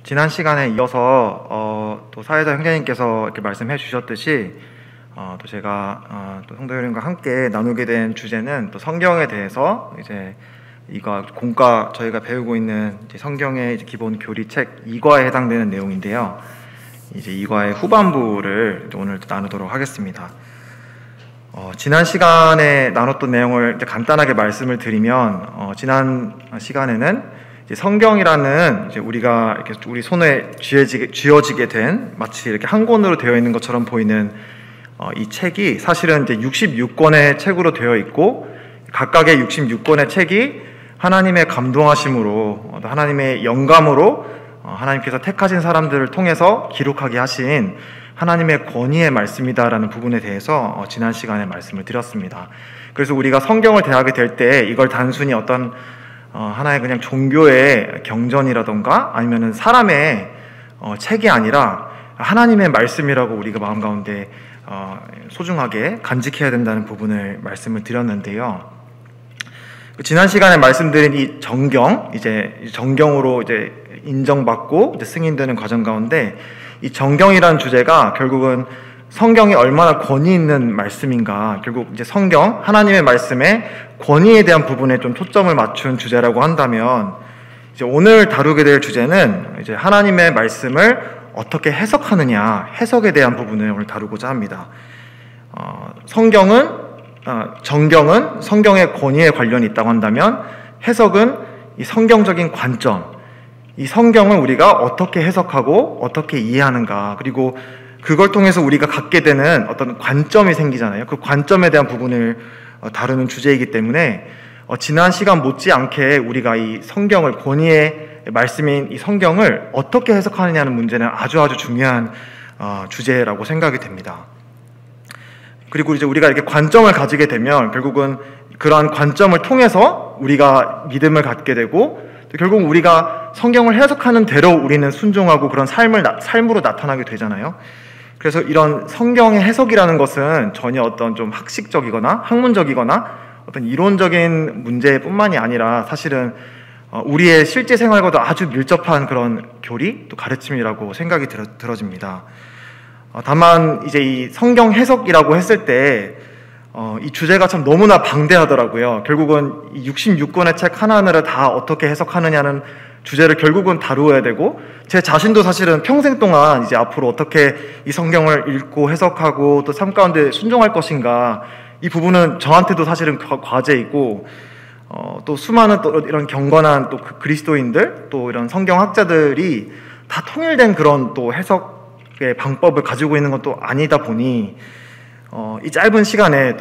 지난 시간에 이어서 또 사회자 형제님께서 이렇게 말씀해 주셨듯이 또 제가 또 성도 여러분과 함께 나누게 된 주제는 또 성경에 대해서 이제 이거 공과 저희가 배우고 있는 이제 성경의 이제 기본 교리책 2과에 해당되는 내용인데요. 이제 2과의 후반부를 오늘 나누도록 하겠습니다. 지난 시간에 나눴던 내용을 이제 간단하게 말씀을 드리면 지난 시간에는 이제 성경이라는 이제 우리가 이렇게 우리 손에 쥐어지게 된 마치 이렇게 한 권으로 되어 있는 것처럼 보이는 이 책이 사실은 이제 66권의 책으로 되어 있고 각각의 66권의 책이 하나님의 감동하심으로 하나님의 영감으로 하나님께서 택하신 사람들을 통해서 기록하게 하신 하나님의 권위의 말씀이다라는 부분에 대해서 지난 시간에 말씀을 드렸습니다. 그래서 우리가 성경을 대하게 될 때 이걸 단순히 어떤 하나의 그냥 종교의 경전이라던가 아니면은 사람의 책이 아니라 하나님의 말씀이라고 우리가 마음 가운데 소중하게 간직해야 된다는 부분을 말씀을 드렸는데요. 지난 시간에 말씀드린 이 정경, 이제 정경으로 이제 인정받고 이제 승인되는 과정 가운데 이 정경이라는 주제가 결국은 성경이 얼마나 권위 있는 말씀인가, 결국 이제 성경, 하나님의 말씀의 권위에 대한 부분에 좀 초점을 맞춘 주제라고 한다면 이제 오늘 다루게 될 주제는 이제 하나님의 말씀을 어떻게 해석하느냐, 해석에 대한 부분을 오늘 다루고자 합니다. 정경은 성경의 권위에 관련이 있다고 한다면 해석은 이 성경적인 관점, 이 성경을 우리가 어떻게 해석하고 어떻게 이해하는가, 그리고 그걸 통해서 우리가 갖게 되는 어떤 관점이 생기잖아요. 그 관점에 대한 부분을 다루는 주제이기 때문에 지난 시간 못지않게 우리가 이 성경을, 권위의 말씀인 이 성경을 어떻게 해석하느냐는 문제는 아주 중요한 주제라고 생각이 됩니다. 그리고 이제 우리가 이렇게 관점을 가지게 되면 결국은 그러한 관점을 통해서 우리가 믿음을 갖게 되고 결국 우리가 성경을 해석하는 대로 우리는 순종하고 그런 삶으로 나타나게 되잖아요. 그래서 이런 성경의 해석이라는 것은 전혀 어떤 좀 학식적이거나 학문적이거나 어떤 이론적인 문제뿐만이 아니라 사실은 우리의 실제 생활과도 아주 밀접한 그런 교리, 또 가르침이라고 생각이 들어집니다. 다만 이제 이 성경 해석이라고 했을 때 이 주제가 참 너무나 방대하더라고요. 결국은 이 66권의 책 하나하나를 다 어떻게 해석하느냐는 주제를 결국은 다루어야 되고, 제 자신도 사실은 평생 동안 이제 앞으로 어떻게 이 성경을 읽고 해석하고 또 삶 가운데 순종할 것인가, 이 부분은 저한테도 사실은 과제이고, 또 수많은 또 이런 경건한 또 그리스도인들, 또 이런 성경학자들이 다 통일된 그런 또 해석의 방법을 가지고 있는 것도 아니다 보니 이 짧은 시간에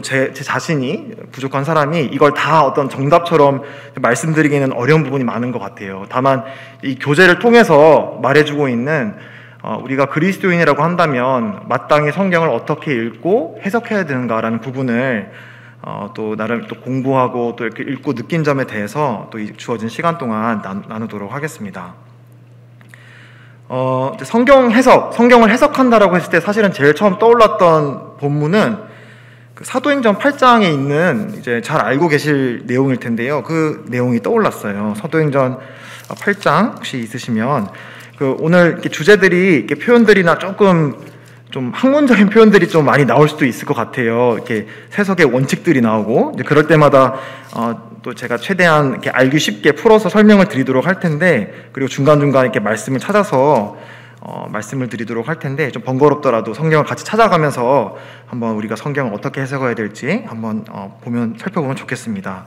제 자신이 부족한 사람이 이걸 다 어떤 정답처럼 말씀드리기는 어려운 부분이 많은 것 같아요. 다만 이 교제를 통해서 말해주고 있는 우리가 그리스도인이라고 한다면 마땅히 성경을 어떻게 읽고 해석해야 되는가라는 부분을 또 나름 또 공부하고 또 이렇게 읽고 느낀 점에 대해서 또 주어진 시간 동안 나누도록 하겠습니다. 성경을 해석한다라고 했을 때 사실은 제일 처음 떠올랐던 본문은 그 사도행전 8장에 있는 이제 잘 알고 계실 내용일 텐데요. 그 내용이 떠올랐어요. 사도행전 8장 혹시 있으시면 오늘 이렇게 주제들이 이렇게 표현들이나 조금 좀 학문적인 표현들이 좀 많이 나올 수도 있을 것 같아요. 이렇게 해석의 원칙들이 나오고 이제 그럴 때마다 또 제가 최대한 이렇게 알기 쉽게 풀어서 설명을 드리도록 할 텐데, 그리고 중간중간 이렇게 말씀을 찾아서 말씀을 드리도록 할 텐데, 좀 번거롭더라도 성경을 같이 찾아가면서 한번 우리가 성경을 어떻게 해석해야 될지 한번 살펴보면 좋겠습니다.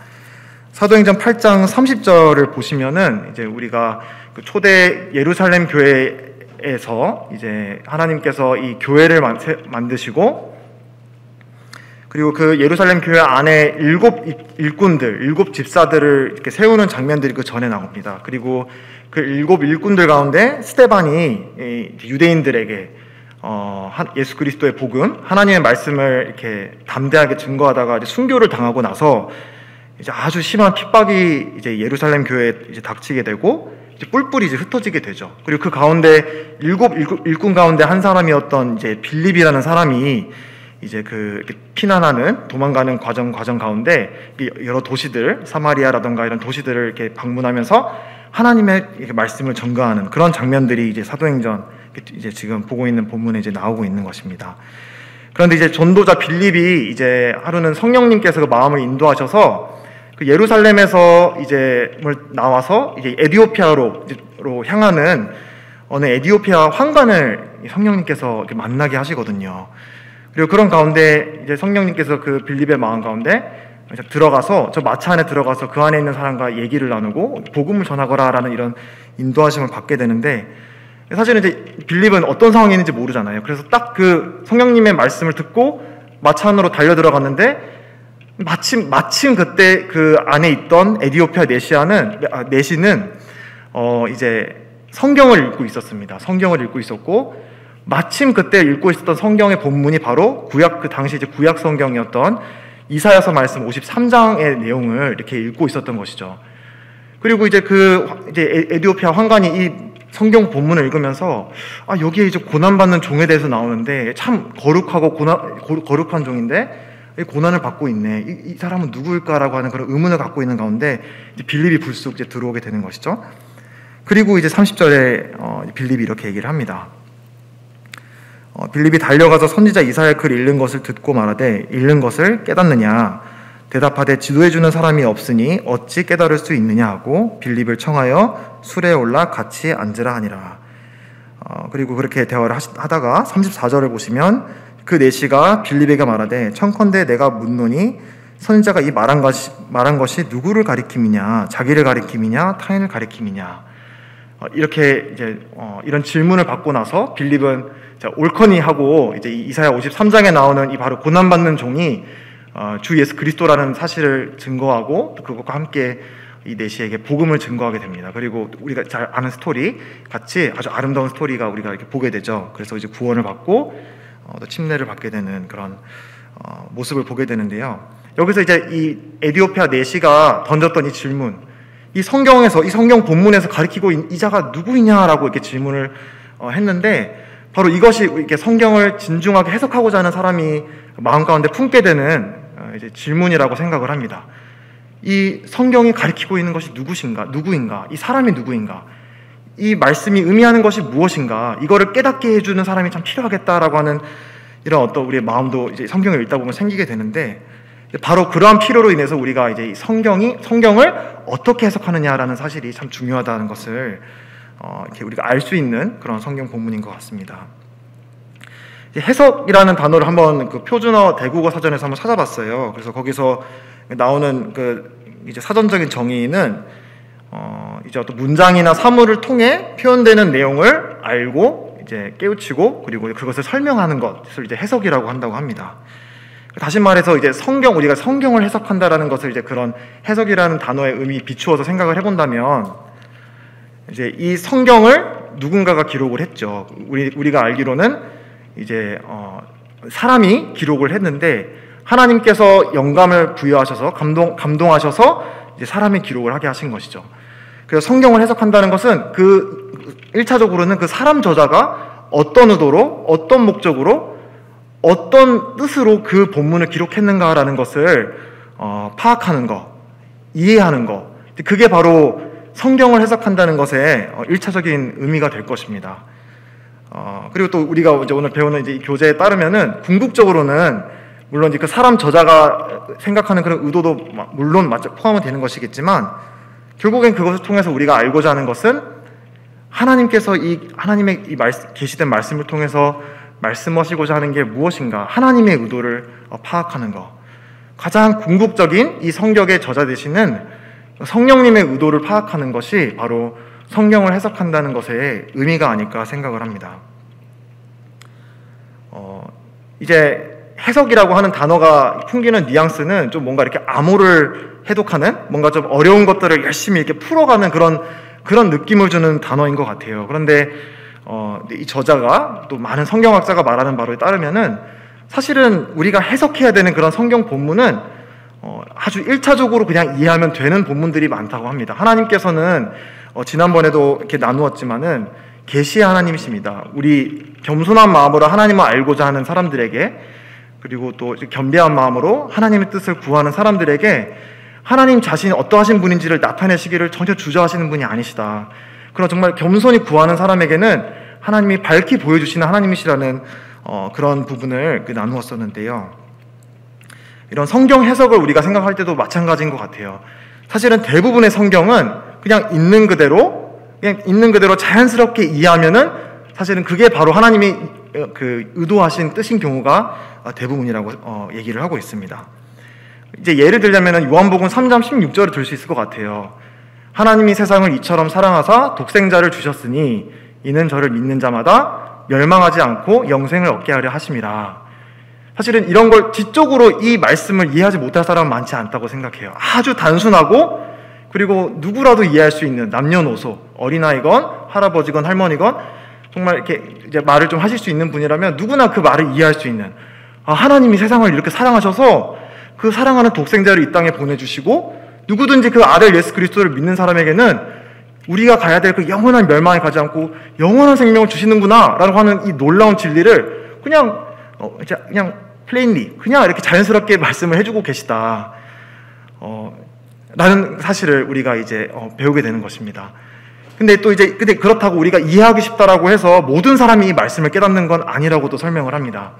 사도행전 8장 30절을 보시면은 이제 우리가 그 초대 예루살렘 교회에서 이제 하나님께서 이 교회를 만드시고, 그리고 그 예루살렘 교회 안에 7 집사들을 이렇게 세우는 장면들이 그 전에 나옵니다. 그리고 그 7 일꾼들 가운데 스데반이 유대인들에게 예수 그리스도의 복음, 하나님의 말씀을 이렇게 담대하게 증거하다가 이제 순교를 당하고 나서 이제 아주 심한 핍박이 이제 예루살렘 교회에 이제 닥치게 되고 이제 뿔뿔이 이제 흩어지게 되죠. 그리고 그 가운데 7 일꾼 가운데 한 사람이었던 이제 빌립이라는 사람이 이제 피난하는, 도망가는 과정 가운데 여러 도시들, 사마리아라던가 이런 도시들을 이렇게 방문하면서 하나님의 말씀을 전가하는 그런 장면들이 이제 사도행전 이제 지금 보고 있는 본문에 이제 나오고 있는 것입니다. 그런데 이제 전도자 빌립이 이제 하루는 성령님께서 그 마음을 인도하셔서 그 예루살렘에서 이제 나와서 이제 에디오피아로 향하는 어느 에디오피아 황관을 성령님께서 이렇게 만나게 하시거든요. 그리고 그런 가운데 이제 성령님께서 그 빌립의 마음 가운데 들어가서 저 마차 안에 들어가서 그 안에 있는 사람과 얘기를 나누고 복음을 전하거라라는 이런 인도하심을 받게 되는데, 사실은 이제 빌립은 어떤 상황이 있는지 모르잖아요. 그래서 딱 그 성령님의 말씀을 듣고 마차 안으로 달려 들어갔는데 마침 그때 그 안에 있던 에디오피아 내시는 이제 성경을 읽고 있었습니다. 성경을 읽고 있었고, 마침 그때 읽고 있었던 성경의 본문이 바로 그 당시 이제 구약 성경이었던 이사야서 말씀 53장의 내용을 이렇게 읽고 있었던 것이죠. 그리고 이제 이제 에디오피아 황관이 이 성경 본문을 읽으면서 여기에 이제 고난받는 종에 대해서 나오는데 참 거룩하고 거룩한 종인데 고난을 받고 있네. 이 사람은 누구일까라고 하는 그런 의문을 갖고 있는 가운데 이제 빌립이 불쑥 이제 들어오게 되는 것이죠. 그리고 이제 30절에 빌립이 이렇게 얘기를 합니다. 빌립이 달려가서 선지자 이사야의 글 읽는 것을 듣고 말하되 읽는 것을 깨닫느냐 대답하되 지도해주는 사람이 없으니 어찌 깨달을 수 있느냐 하고 빌립을 청하여 술에 올라 같이 앉으라 하니라. 그리고 그렇게 대화를 하다가 34절을 보시면 그 내시가 빌립에게 말하되 청컨대 내가 묻노니 선지자가 이 말한 것이 누구를 가리킴이냐 자기를 가리킴이냐 타인을 가리킴이냐. 이렇게 이제 이런 질문을 받고 나서 빌립은 옳거니 하고 이제 이사야 53장에 나오는 이 바로 고난받는 종이 주 예수 그리스도라는 사실을 증거하고 그것과 함께 이 내시에게 복음을 증거하게 됩니다. 그리고 우리가 잘 아는 스토리 같이 아주 아름다운 스토리가 우리가 이렇게 보게 되죠. 그래서 이제 구원을 받고 또 침례를 받게 되는 그런 모습을 보게 되는데요. 여기서 이제 이 에디오피아 내시가 던졌던 이 질문, 이 성경에서 이 성경 본문에서 가리키고 이 자가 누구이냐라고 이렇게 질문을 했는데 바로 이것이 이렇게 성경을 진중하게 해석하고자 하는 사람이 마음 가운데 품게 되는 이제 질문이라고 생각을 합니다. 이 성경이 가리키고 있는 것이 누구인가? 이 사람이 누구인가? 이 말씀이 의미하는 것이 무엇인가? 이거를 깨닫게 해주는 사람이 참 필요하겠다라고 하는 이런 어떤 우리의 마음도 이제 성경을 읽다 보면 생기게 되는데, 바로 그러한 필요로 인해서 우리가 이제 성경을 어떻게 해석하느냐라는 사실이 참 중요하다는 것을 이렇게 우리가 알 수 있는 그런 성경 본문인 것 같습니다. 해석이라는 단어를 한번 그 표준어 대국어 사전에서 한번 찾아봤어요. 그래서 거기서 나오는 그 이제 사전적인 정의는 이제 어떤 문장이나 사물을 통해 표현되는 내용을 알고 이제 깨우치고 그리고 그것을 설명하는 것을 이제 해석이라고 한다고 합니다. 다시 말해서 이제 우리가 성경을 해석한다라는 것을 이제 그런 해석이라는 단어의 의미 비추어서 생각을 해본다면, 이제 이 성경을 누군가가 기록을 했죠. 우리가 알기로는 이제 사람이 기록을 했는데 하나님께서 영감을 부여하셔서 감동하셔서 이제 사람이 기록을 하게 하신 것이죠. 그래서 성경을 해석한다는 것은 그 1차적으로는 그 사람 저자가 어떤 의도로 어떤 목적으로 어떤 뜻으로 그 본문을 기록했는가라는 것을 파악하는 것, 이해하는 것, 그게 바로 성경을 해석한다는 것의 1차적인 의미가 될 것입니다. 그리고 또 우리가 이제 오늘 배우는 이제 이 교재에 따르면은 궁극적으로는 물론 이제 그 사람 저자가 생각하는 그런 의도도 물론 포함은 되는 것이겠지만, 결국엔 그것을 통해서 우리가 알고자 하는 것은 하나님께서 하나님의 계시된 말씀을 통해서 말씀하시고자 하는 게 무엇인가, 하나님의 의도를 파악하는 것, 가장 궁극적인 이 성경의 저자 되시는 성령님의 의도를 파악하는 것이 바로 성경을 해석한다는 것의 의미가 아닐까 생각을 합니다. 이제 해석이라고 하는 단어가 풍기는 뉘앙스는 좀 뭔가 이렇게 암호를 해독하는, 뭔가 좀 어려운 것들을 열심히 이렇게 풀어가는 그런 느낌을 주는 단어인 것 같아요. 그런데 이 저자가 또 많은 성경학자가 말하는 바로에 따르면은 사실은 우리가 해석해야 되는 그런 성경 본문은 아주 1차적으로 그냥 이해하면 되는 본문들이 많다고 합니다. 하나님께서는 지난번에도 이렇게 나누었지만은 계시의 하나님이십니다. 우리 겸손한 마음으로 하나님을 알고자 하는 사람들에게, 그리고 또 겸비한 마음으로 하나님의 뜻을 구하는 사람들에게 하나님 자신이 어떠하신 분인지를 나타내시기를 전혀 주저하시는 분이 아니시다. 그런 정말 겸손히 구하는 사람에게는 하나님이 밝히 보여주시는 하나님이시라는 그런 부분을 나누었었는데요. 이런 성경 해석을 우리가 생각할 때도 마찬가지인 것 같아요. 사실은 대부분의 성경은 그냥 있는 그대로 자연스럽게 이해하면은 사실은 그게 바로 하나님이 의도하신 뜻인 경우가 대부분이라고 얘기를 하고 있습니다. 이제 예를 들자면은 요한복음 3장 16절을 들 수 있을 것 같아요. 하나님이 세상을 이처럼 사랑하사 독생자를 주셨으니 이는 저를 믿는 자마다 멸망하지 않고 영생을 얻게 하려 하심이라. 사실은 이런 걸 지적으로 이 말씀을 이해하지 못할 사람은 많지 않다고 생각해요. 아주 단순하고 그리고 누구라도 이해할 수 있는 남녀노소, 어린아이건 할아버지건 할머니건 정말 이렇게 이제 말을 좀 하실 수 있는 분이라면 누구나 그 말을 이해할 수 있는, 하나님이 세상을 이렇게 사랑하셔서 그 사랑하는 독생자를 이 땅에 보내주시고 누구든지 그 아들 예수 그리스도를 믿는 사람에게는 우리가 가야 될 그 영원한 멸망에 가지 않고 영원한 생명을 주시는구나 라고 하는 이 놀라운 진리를 그냥 플레인리 그냥 이렇게 자연스럽게 말씀을 해주고 계시다 라는 사실을 우리가 이제 배우게 되는 것입니다. 근데 그렇다고 우리가 이해하기 쉽다라고 해서 모든 사람이 이 말씀을 깨닫는 건 아니라고도 설명을 합니다.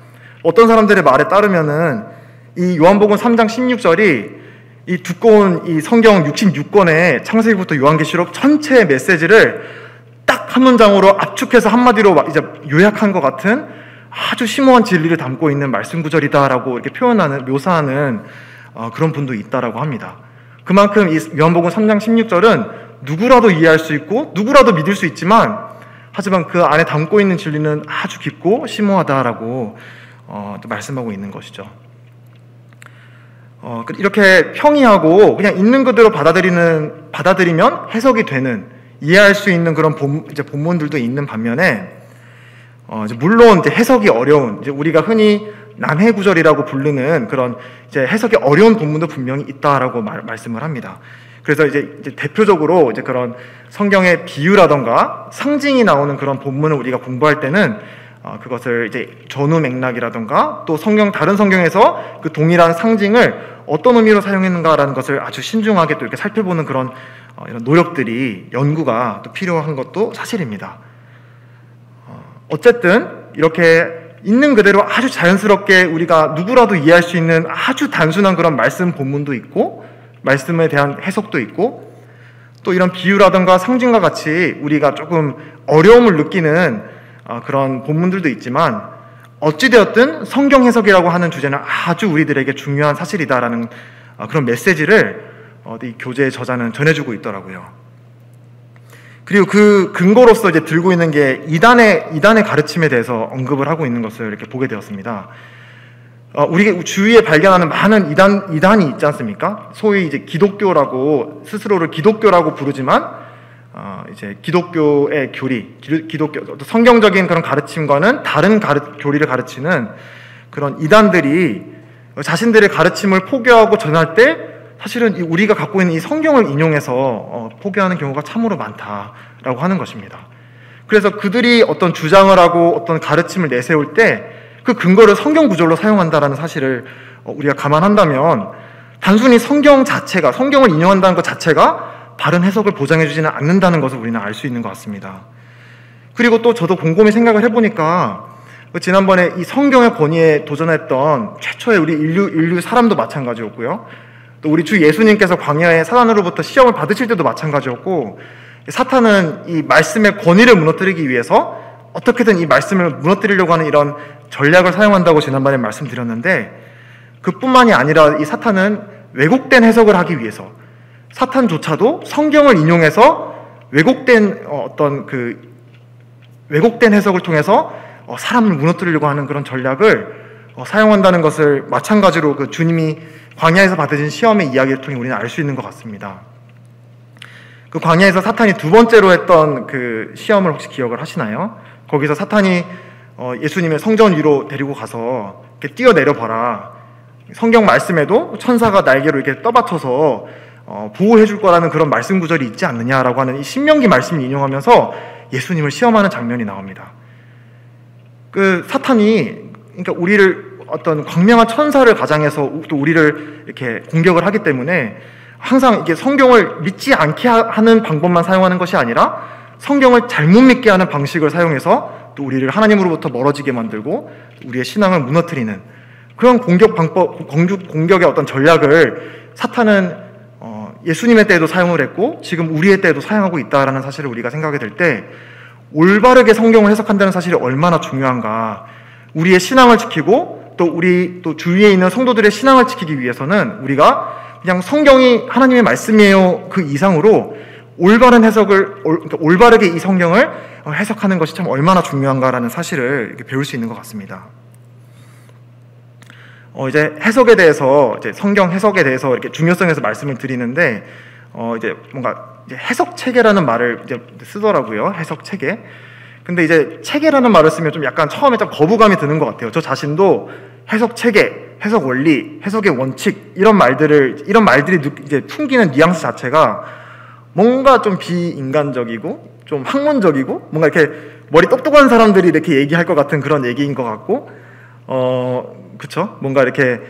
어떤 사람들의 말에 따르면은 이 요한복음 3장 16절이 이 두꺼운 이 성경 66권의 창세기부터 요한계시록 전체의 메시지를 딱 한 문장으로 압축해서 한마디로 이제 요약한 것 같은 아주 심오한 진리를 담고 있는 말씀 구절이다라고 이렇게 묘사하는 그런 분도 있다라고 합니다. 그만큼 이 요한복음 3장 16절은 누구라도 이해할 수 있고 누구라도 믿을 수 있지만 하지만 그 안에 담고 있는 진리는 아주 깊고 심오하다라고 또 말씀하고 있는 것이죠. 이렇게 평이하고 그냥 있는 그대로 받아들이면 해석이 되는, 이해할 수 있는 그런 본문들도 있는 반면에 물론 이제 해석이 어려운, 이제 우리가 흔히 난해 구절이라고 부르는 그런 이제 해석이 어려운 본문도 분명히 있다라고 말씀을 합니다. 그래서 이제 대표적으로 이제 그런 성경의 비유라던가 상징이 나오는 그런 본문을 우리가 공부할 때는 그것을 이제 전후 맥락이라던가 또 다른 성경에서 그 동일한 상징을 어떤 의미로 사용했는가라는 것을 아주 신중하게 또 이렇게 살펴보는 그런 이런 노력들이, 연구가 또 필요한 것도 사실입니다. 어쨌든 이렇게 있는 그대로 아주 자연스럽게 우리가 누구라도 이해할 수 있는 아주 단순한 그런 말씀 본문도 있고 말씀에 대한 해석도 있고 또 이런 비유라든가 상징과 같이 우리가 조금 어려움을 느끼는 그런 본문들도 있지만 어찌되었든 성경 해석이라고 하는 주제는 아주 우리들에게 중요한 사실이다라는 그런 메시지를 이 교재의 저자는 전해주고 있더라고요. 그리고 그 근거로서 이제 들고 있는 게 이단의 가르침에 대해서 언급을 하고 있는 것을 이렇게 보게 되었습니다. 우리 주위에 발견하는 많은 이단이 있지 않습니까? 소위 이제 기독교라고 스스로를 기독교라고 부르지만 이제 기독교의 교리, 기독교 성경적인 그런 가르침과는 다른 교리를 가르치는 그런 이단들이 자신들의 가르침을 포교하고 전할 때 사실은 우리가 갖고 있는 이 성경을 인용해서 포교하는 경우가 참으로 많다라고 하는 것입니다. 그래서 그들이 어떤 주장을 하고 어떤 가르침을 내세울 때 그 근거를 성경 구절로 사용한다라는 사실을 우리가 감안한다면 단순히 성경을 인용한다는 것 자체가 바른 해석을 보장해주지는 않는다는 것을 우리는 알 수 있는 것 같습니다. 그리고 또 저도 곰곰이 생각을 해보니까 지난번에 이 성경의 권위에 도전했던 최초의 우리 인류 사람도 마찬가지였고요. 또 우리 주 예수님께서 광야에 사탄으로부터 시험을 받으실 때도 마찬가지였고, 사탄은 이 말씀의 권위를 무너뜨리기 위해서 어떻게든 이 말씀을 무너뜨리려고 하는 이런 전략을 사용한다고 지난번에 말씀드렸는데, 그뿐만이 아니라 이 사탄은 왜곡된 해석을 하기 위해서 사탄조차도 성경을 인용해서 왜곡된 해석을 통해서 사람을 무너뜨리려고 하는 그런 전략을 사용한다는 것을 마찬가지로 그 주님이 광야에서 받으신 시험의 이야기를 통해 우리는 알 수 있는 것 같습니다. 그 광야에서 사탄이 두 번째로 했던 그 시험을 혹시 기억을 하시나요? 거기서 사탄이 예수님의 성전 위로 데리고 가서 이렇게 뛰어내려 봐라. 성경 말씀에도 천사가 날개로 이렇게 떠받쳐서 보호해 줄 거라는 그런 말씀 구절이 있지 않느냐라고 하는 이 신명기 말씀을 인용하면서 예수님을 시험하는 장면이 나옵니다. 그 사탄이 그러니까 우리를 어떤 광명한 천사를 가장해서 또 우리를 이렇게 공격을 하기 때문에 항상 이게 성경을 믿지 않게 하는 방법만 사용하는 것이 아니라 성경을 잘못 믿게 하는 방식을 사용해서 또 우리를 하나님으로부터 멀어지게 만들고 우리의 신앙을 무너뜨리는 그런 공격의 어떤 전략을 사탄은 예수님의 때에도 사용을 했고 지금 우리의 때에도 사용하고 있다라는 사실을 우리가 생각이 될 때 올바르게 성경을 해석한다는 사실이 얼마나 중요한가. 우리의 신앙을 지키고 또 우리 또 주위에 있는 성도들의 신앙을 지키기 위해서는 우리가 그냥 성경이 하나님의 말씀이에요 그 이상으로 올바른 해석을 올바르게 이 성경을 해석하는 것이 참 얼마나 중요한가라는 사실을 이렇게 배울 수 있는 것 같습니다. 이제 해석에 대해서 이제 성경 해석에 대해서 이렇게 중요성에서 말씀을 드리는데 이제 뭔가 이제 해석 체계라는 말을 이제 쓰더라고요. 해석 체계. 근데 이제 체계라는 말을 쓰면 좀 약간 처음에 좀 거부감이 드는 것 같아요. 저 자신도 해석 체계, 해석 원리, 해석의 원칙 이런 말들이 이제 풍기는 뉘앙스 자체가 뭔가 좀 비인간적이고 좀 학문적이고 뭔가 이렇게 머리 똑똑한 사람들이 이렇게 얘기할 것 같은 그런 얘기인 것 같고 그쵸? 뭔가 이렇게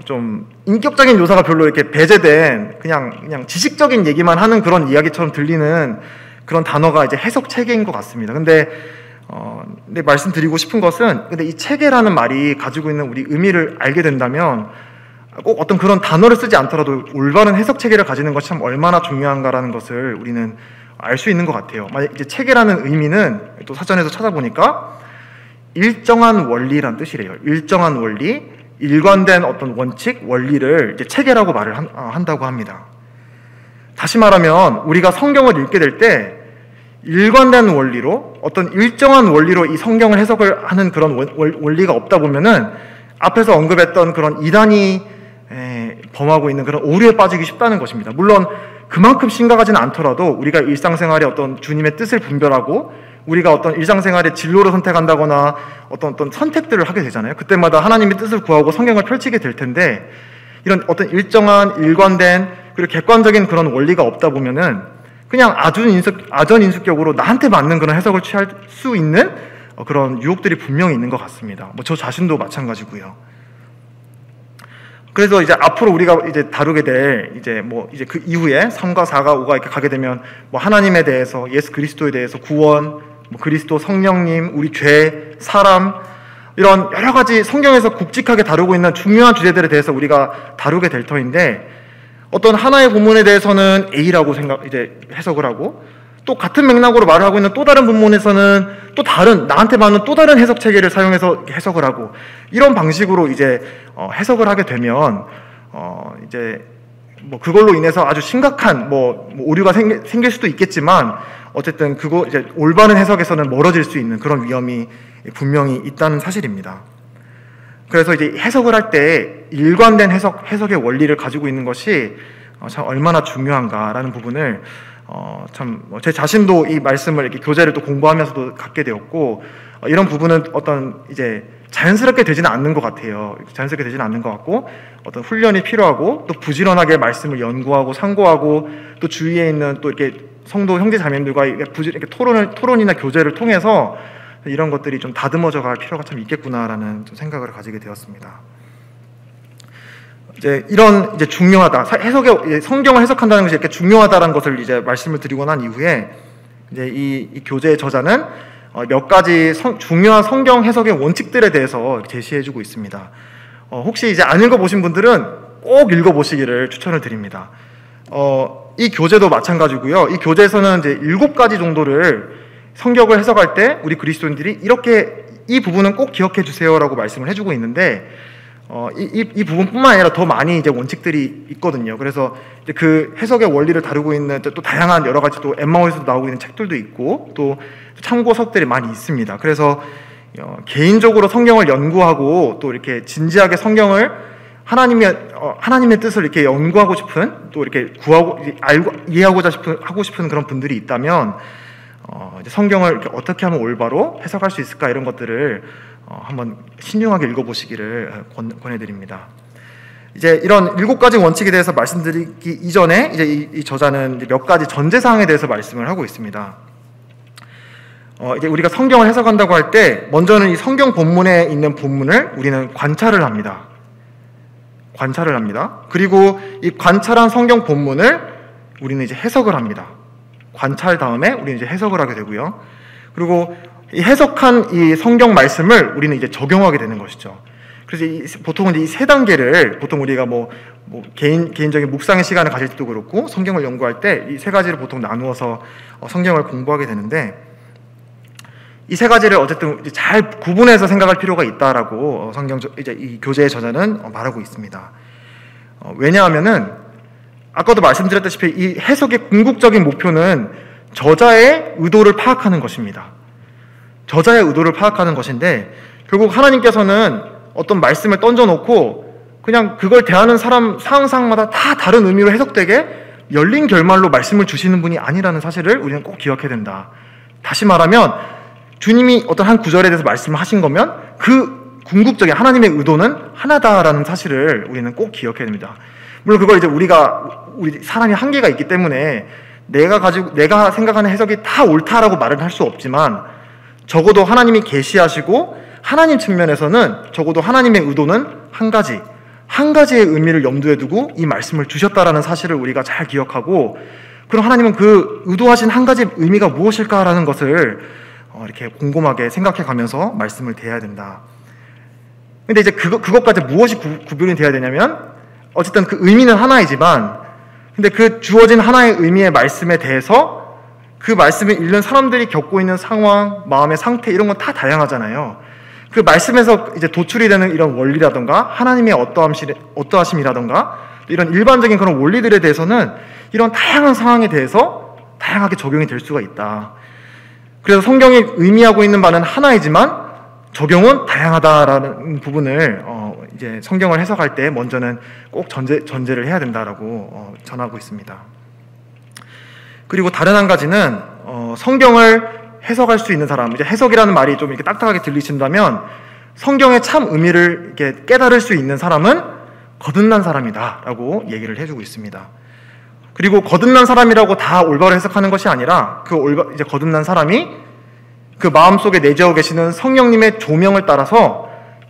좀 인격적인 묘사가 별로 이렇게 배제된 그냥 지식적인 얘기만 하는 그런 이야기처럼 들리는 그런 단어가 이제 해석 체계인 것 같습니다. 근데 말씀드리고 싶은 것은 근데 이 체계라는 말이 가지고 있는 우리 의미를 알게 된다면 꼭 어떤 그런 단어를 쓰지 않더라도 올바른 해석 체계를 가지는 것이 참 얼마나 중요한가라는 것을 우리는 알 수 있는 것 같아요. 만약 이제 체계라는 의미는 또 사전에서 찾아보니까 일정한 원리란 뜻이래요. 일정한 원리, 일관된 어떤 원칙, 원리를 이제 체계라고 말을 한다고 합니다. 다시 말하면 우리가 성경을 읽게 될 때 일관된 원리로 어떤 일정한 원리로 이 성경을 해석을 하는 그런 원리가 없다 보면은 앞에서 언급했던 그런 이단이 범하고 있는 그런 오류에 빠지기 쉽다는 것입니다. 물론 그만큼 심각하지는 않더라도 우리가 일상생활에 어떤 주님의 뜻을 분별하고 우리가 어떤 일상생활의 진로를 선택한다거나 어떤 선택들을 하게 되잖아요. 그때마다 하나님의 뜻을 구하고 성경을 펼치게 될 텐데 이런 어떤 일정한 일관된 그리고 객관적인 그런 원리가 없다 보면은 그냥 아전인수격으로 나한테 맞는 그런 해석을 취할 수 있는 그런 유혹들이 분명히 있는 것 같습니다. 저 자신도 마찬가지고요. 그래서 이제 앞으로 우리가 이제 다루게 될 이제 그 이후에 3과 4가 5가 이렇게 가게 되면 하나님에 대해서 예수 그리스도에 대해서 구원, 그리스도 성령님, 우리 죄, 사람 이런 여러 가지 성경에서 굵직하게 다루고 있는 중요한 주제들에 대해서 우리가 다루게 될 터인데 어떤 하나의 본문에 대해서는 A라고 이제 해석을 하고 또 같은 맥락으로 말을 하고 있는 또 다른 본문에서는 또 다른 나한테 맞는 또 다른 해석 체계를 사용해서 해석을 하고 이런 방식으로 이제 해석을 하게 되면 이제 그걸로 인해서 아주 심각한 오류가 생길 수도 있겠지만 어쨌든 이제 올바른 해석에서는 멀어질 수 있는 그런 위험이 분명히 있다는 사실입니다. 그래서 이제 해석을 할 때 일관된 해석의 원리를 가지고 있는 것이 참 얼마나 중요한가라는 부분을 제 자신도 이 말씀을 이렇게 교재를 또 공부하면서도 갖게 되었고 이런 부분은 어떤 이제 자연스럽게 되지는 않는 것 같아요. 자연스럽게 되지는 않는 것 같고 어떤 훈련이 필요하고 또 부지런하게 말씀을 연구하고 상고하고 또 주위에 있는 또 이렇게 성도 형제 자매들과 이렇게 토론이나 교제를 통해서 이런 것들이 좀 다듬어져 갈 필요가 참 있겠구나라는 좀 생각을 가지게 되었습니다. 이제 이런 이제 중요하다 성경을 해석한다는 것이 이렇게 중요하다라는 것을 이제 말씀을 드리고 난 이후에 이제 이 교재의 저자는 몇 가지 중요한 성경 해석의 원칙들에 대해서 제시해주고 있습니다. 혹시 이제 안 읽어보신 분들은 꼭 읽어보시기를 추천을 드립니다. 이 교재도 마찬가지고요. 이 교재에서는 이제 7가지 정도를 성경을 해석할 때 우리 그리스도인들이 이렇게 이 부분은 꼭 기억해 주세요라고 말씀을 해주고 있는데 이 부분뿐만 아니라 더 많이 이제 원칙들이 있거든요. 그래서 이제 그 해석의 원리를 다루고 있는 또 다양한 여러 가지 또 엠마오에서도 나오고 있는 책들도 있고 또 참고서들이 많이 있습니다. 그래서 개인적으로 성경을 연구하고 또 이렇게 진지하게 성경을 하나님의 뜻을 이렇게 연구하고 싶은 또 이렇게 이해하고자 하고 싶은 그런 분들이 있다면 이제 성경을 이렇게 어떻게 하면 올바로 해석할 수 있을까 이런 것들을 한번 신중하게 읽어보시기를 권해드립니다. 이제 이런 7가지 원칙에 대해서 말씀드리기 이전에 이제 이 저자는 이제 몇 가지 전제 사항에 대해서 말씀을 하고 있습니다. 이제 우리가 성경을 해석한다고 할 때 먼저는 이 성경 본문에 있는 본문을 우리는 관찰을 합니다. 관찰을 합니다. 그리고 이 관찰한 성경 본문을 우리는 이제 해석을 합니다. 관찰 다음에 우리는 이제 해석을 하게 되고요. 그리고 이 해석한 이 성경 말씀을 우리는 이제 적용하게 되는 것이죠. 그래서 보통은 이 세 단계를 보통 우리가 개인적인 묵상의 시간을 가질 때도 그렇고 성경을 연구할 때 이 세 가지를 보통 나누어서 성경을 공부하게 되는데, 이 세 가지를 어쨌든 잘 구분해서 생각할 필요가 있다라고 이제 이 교재의 저자는 말하고 있습니다. 왜냐하면은 아까도 말씀드렸다시피 이 해석의 궁극적인 목표는 저자의 의도를 파악하는 것입니다. 저자의 의도를 파악하는 것인데, 결국 하나님께서는 어떤 말씀을 던져놓고 그냥 그걸 대하는 사람 상황상마다 다 다른 의미로 해석되게 열린 결말로 말씀을 주시는 분이 아니라는 사실을 우리는 꼭 기억해야 된다. 다시 말하면 주님이 어떤 한 구절에 대해서 말씀을 하신 거면 그 궁극적인 하나님의 의도는 하나다라는 사실을 우리는 꼭 기억해야 됩니다. 물론 그걸 이제 우리 사람이 한계가 있기 때문에 내가 생각하는 해석이 다 옳다라고 말은 할 수 없지만, 적어도 하나님이 계시하시고 하나님 측면에서는 적어도 하나님의 의도는 한 가지의 의미를 염두에 두고 이 말씀을 주셨다라는 사실을 우리가 잘 기억하고, 그럼 하나님은 그 의도하신 한 가지 의미가 무엇일까라는 것을 이렇게 곰곰하게 생각해 가면서 말씀을 대해야 된다. 근데 이제 그것까지 무엇이 구별이 돼야 되냐면, 어쨌든 그 의미는 하나이지만, 근데 그 주어진 하나의 의미의 말씀에 대해서 그 말씀을 읽는 사람들이 겪고 있는 상황, 마음의 상태, 이런 건 다 다양하잖아요. 그 말씀에서 이제 도출이 되는 이런 원리라던가 하나님의 어떠하심이라던가 이런 일반적인 그런 원리들에 대해서는 이런 다양한 상황에 대해서 다양하게 적용이 될 수가 있다. 그래서 성경이 의미하고 있는 바는 하나이지만 적용은 다양하다라는 부분을 이제 성경을 해석할 때 먼저는 꼭 전제를 해야 된다라고 전하고 있습니다. 그리고 다른 한 가지는 성경을 해석할 수 있는 사람, 이제 해석이라는 말이 좀 이렇게 딱딱하게 들리신다면, 성경의 참 의미를 이렇게 깨달을 수 있는 사람은 거듭난 사람이다라고 얘기를 해주고 있습니다. 그리고 거듭난 사람이라고 다 올바로 해석하는 것이 아니라 이제 거듭난 사람이 그 마음속에 내재하고 계시는 성령님의 조명을 따라서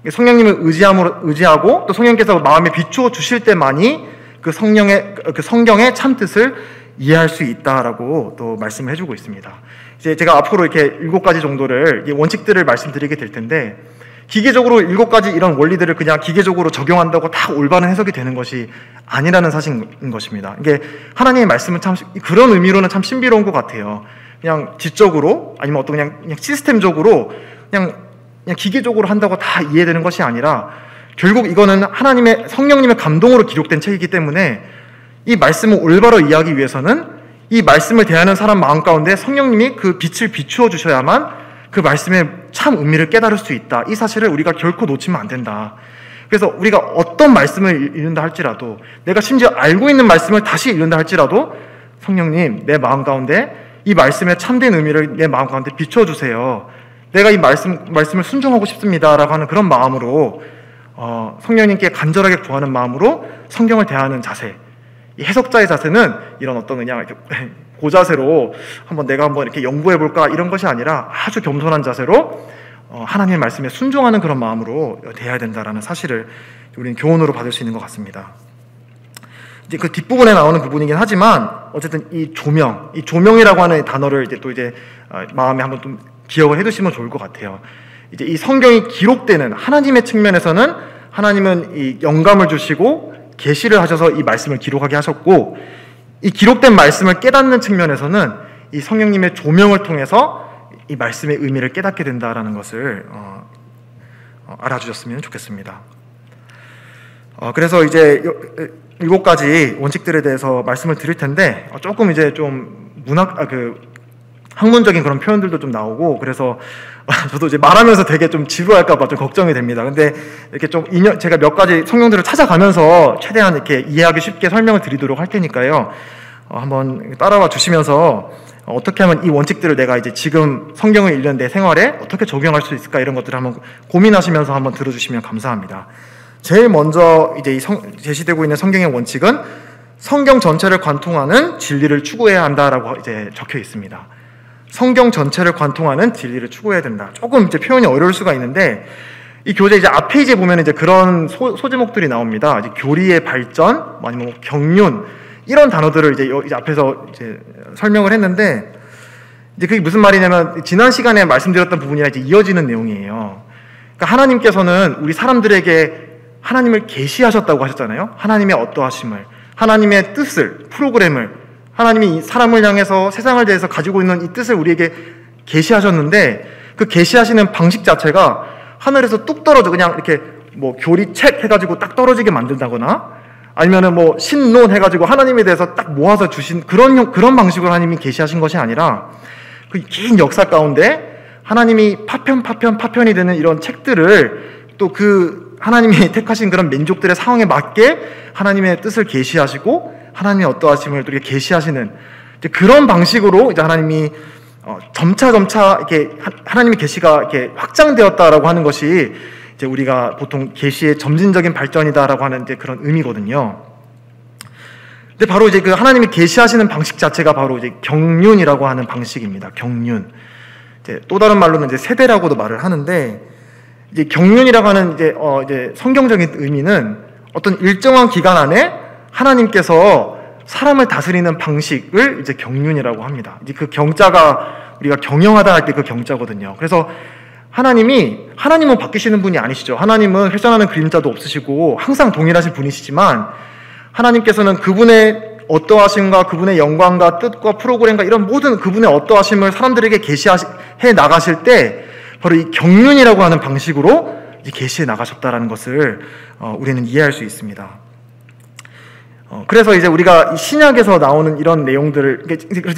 성령님을 의지하고 또 성령께서 마음에 비추어 주실 때만이 그 성경의 참 뜻을 이해할 수 있다라고 또 말씀을 해주고 있습니다. 이제 제가 앞으로 이렇게 7가지 정도를 원칙들을 말씀드리게 될 텐데, 기계적으로 7가지 이런 원리들을 그냥 기계적으로 적용한다고 다 올바른 해석이 되는 것이 아니라는 사실인 것입니다. 이게 하나님의 말씀은 참 그런 의미로는 참 신비로운 것 같아요. 그냥 지적으로 아니면 어떤 그냥 시스템적으로 그냥 기계적으로 한다고 다 이해되는 것이 아니라, 결국 이거는 성령님의 감동으로 기록된 책이기 때문에 이 말씀을 올바로 이해하기 위해서는 이 말씀을 대하는 사람 마음 가운데 성령님이 그 빛을 비추어 주셔야만 그 말씀의 참 의미를 깨달을 수 있다. 이 사실을 우리가 결코 놓치면 안 된다. 그래서 우리가 어떤 말씀을 읽는다 할지라도, 내가 심지어 알고 있는 말씀을 다시 읽는다 할지라도, 성령님, 내 마음 가운데 이 말씀의 참된 의미를 내 마음 가운데 비추어 주세요. 내가 이 말씀을 순종하고 싶습니다 라고 하는 그런 마음으로, 성령님께 간절하게 구하는 마음으로 성경을 대하는 자세, 이 해석자의 자세는 이런 어떤 그냥 이렇게 고자세로 내가 한번 이렇게 연구해 볼까 이런 것이 아니라 아주 겸손한 자세로 하나님의 말씀에 순종하는 그런 마음으로 대해야 된다라는 사실을 우리는 교훈으로 받을 수 있는 것 같습니다. 이제 그 뒷부분에 나오는 부분이긴 하지만, 어쨌든 이 조명이라고 하는 단어를 이제 마음에 한번 좀 기억을 해두시면 좋을 것 같아요. 이제 이 성경이 기록되는 하나님의 측면에서는 하나님은 이 영감을 주시고 계시를 하셔서 이 말씀을 기록하게 하셨고, 이 기록된 말씀을 깨닫는 측면에서는 이 성령님의 조명을 통해서 이 말씀의 의미를 깨닫게 된다라는 것을 알아주셨으면 좋겠습니다. 그래서 이제 7가지 원칙들에 대해서 말씀을 드릴 텐데, 조금 이제 좀 학문적인 그런 표현들도 좀 나오고, 그래서 저도 이제 말하면서 되게 좀 지루할까봐 좀 걱정이 됩니다. 근데 이렇게 좀 제가 몇 가지 성경들을 찾아가면서 최대한 이렇게 이해하기 쉽게 설명을 드리도록 할 테니까요. 한번 따라와 주시면서 어떻게 하면 이 원칙들을 내가 이제 지금 성경을 읽는 내 생활에 어떻게 적용할 수 있을까, 이런 것들을 한번 고민하시면서 한번 들어주시면 감사합니다. 제일 먼저 이제 제시되고 있는 성경의 원칙은 성경 전체를 관통하는 진리를 추구해야 한다라고 이제 적혀 있습니다. 성경 전체를 관통하는 진리를 추구해야 된다. 조금 이제 표현이 어려울 수가 있는데, 이 교재 이제 앞 페이지에 보면 이제 그런 소제목들이 나옵니다. 이제 교리의 발전, 아니면 뭐 경륜, 이런 단어들을 이제 앞에서 이제 설명을 했는데, 이제 그게 무슨 말이냐면, 지난 시간에 말씀드렸던 부분이랑 이제 이어지는 내용이에요. 그러니까 하나님께서는 우리 사람들에게 하나님을 계시하셨다고 하셨잖아요. 하나님의 어떠하심을, 하나님의 뜻을, 프로그램을, 하나님이 사람을 향해서 세상을 대해서 가지고 있는 이 뜻을 우리에게 계시하셨는데, 그 계시하시는 방식 자체가 하늘에서 뚝 떨어져 그냥 이렇게 뭐 교리책 해가지고 딱 떨어지게 만든다거나, 아니면은 뭐 신론 해가지고 하나님에 대해서 딱 모아서 주신 그런 방식으로 하나님이 계시하신 것이 아니라, 그 긴 역사 가운데 하나님이 파편이 되는 이런 책들을 또 그 하나님이 택하신 그런 민족들의 상황에 맞게 하나님의 뜻을 계시하시고 하나님의 어떠하심을 또 이렇게 계시하시는 그런 방식으로 이제 하나님이 점차 이렇게 하나님의 계시가 이렇게 확장되었다라고 하는 것이 이제 우리가 보통 계시의 점진적인 발전이다라고 하는 이제 그런 의미거든요. 근데 바로 이제 그 하나님이 계시하시는 방식 자체가 바로 이제 경륜이라고 하는 방식입니다. 경륜. 이제 또 다른 말로는 이제 세대라고도 말을 하는데, 이제 경륜이라고 하는 이제 성경적인 의미는 어떤 일정한 기간 안에 하나님께서 사람을 다스리는 방식을 이제 경륜이라고 합니다. 이제 그 경자가 우리가 경영하다 할 때 그 경자거든요. 그래서 하나님은 바뀌시는 분이 아니시죠. 하나님은 회전하는 그림자도 없으시고 항상 동일하신 분이시지만, 하나님께서는 그분의 어떠하심과 그분의 영광과 뜻과 프로그램과 이런 모든 그분의 어떠하심을 사람들에게 계시해 나가실 때 바로 이 경륜이라고 하는 방식으로 계시해 나가셨다라는 것을 우리는 이해할 수 있습니다. 그래서 이제 우리가 신약에서 나오는 이런 내용들을,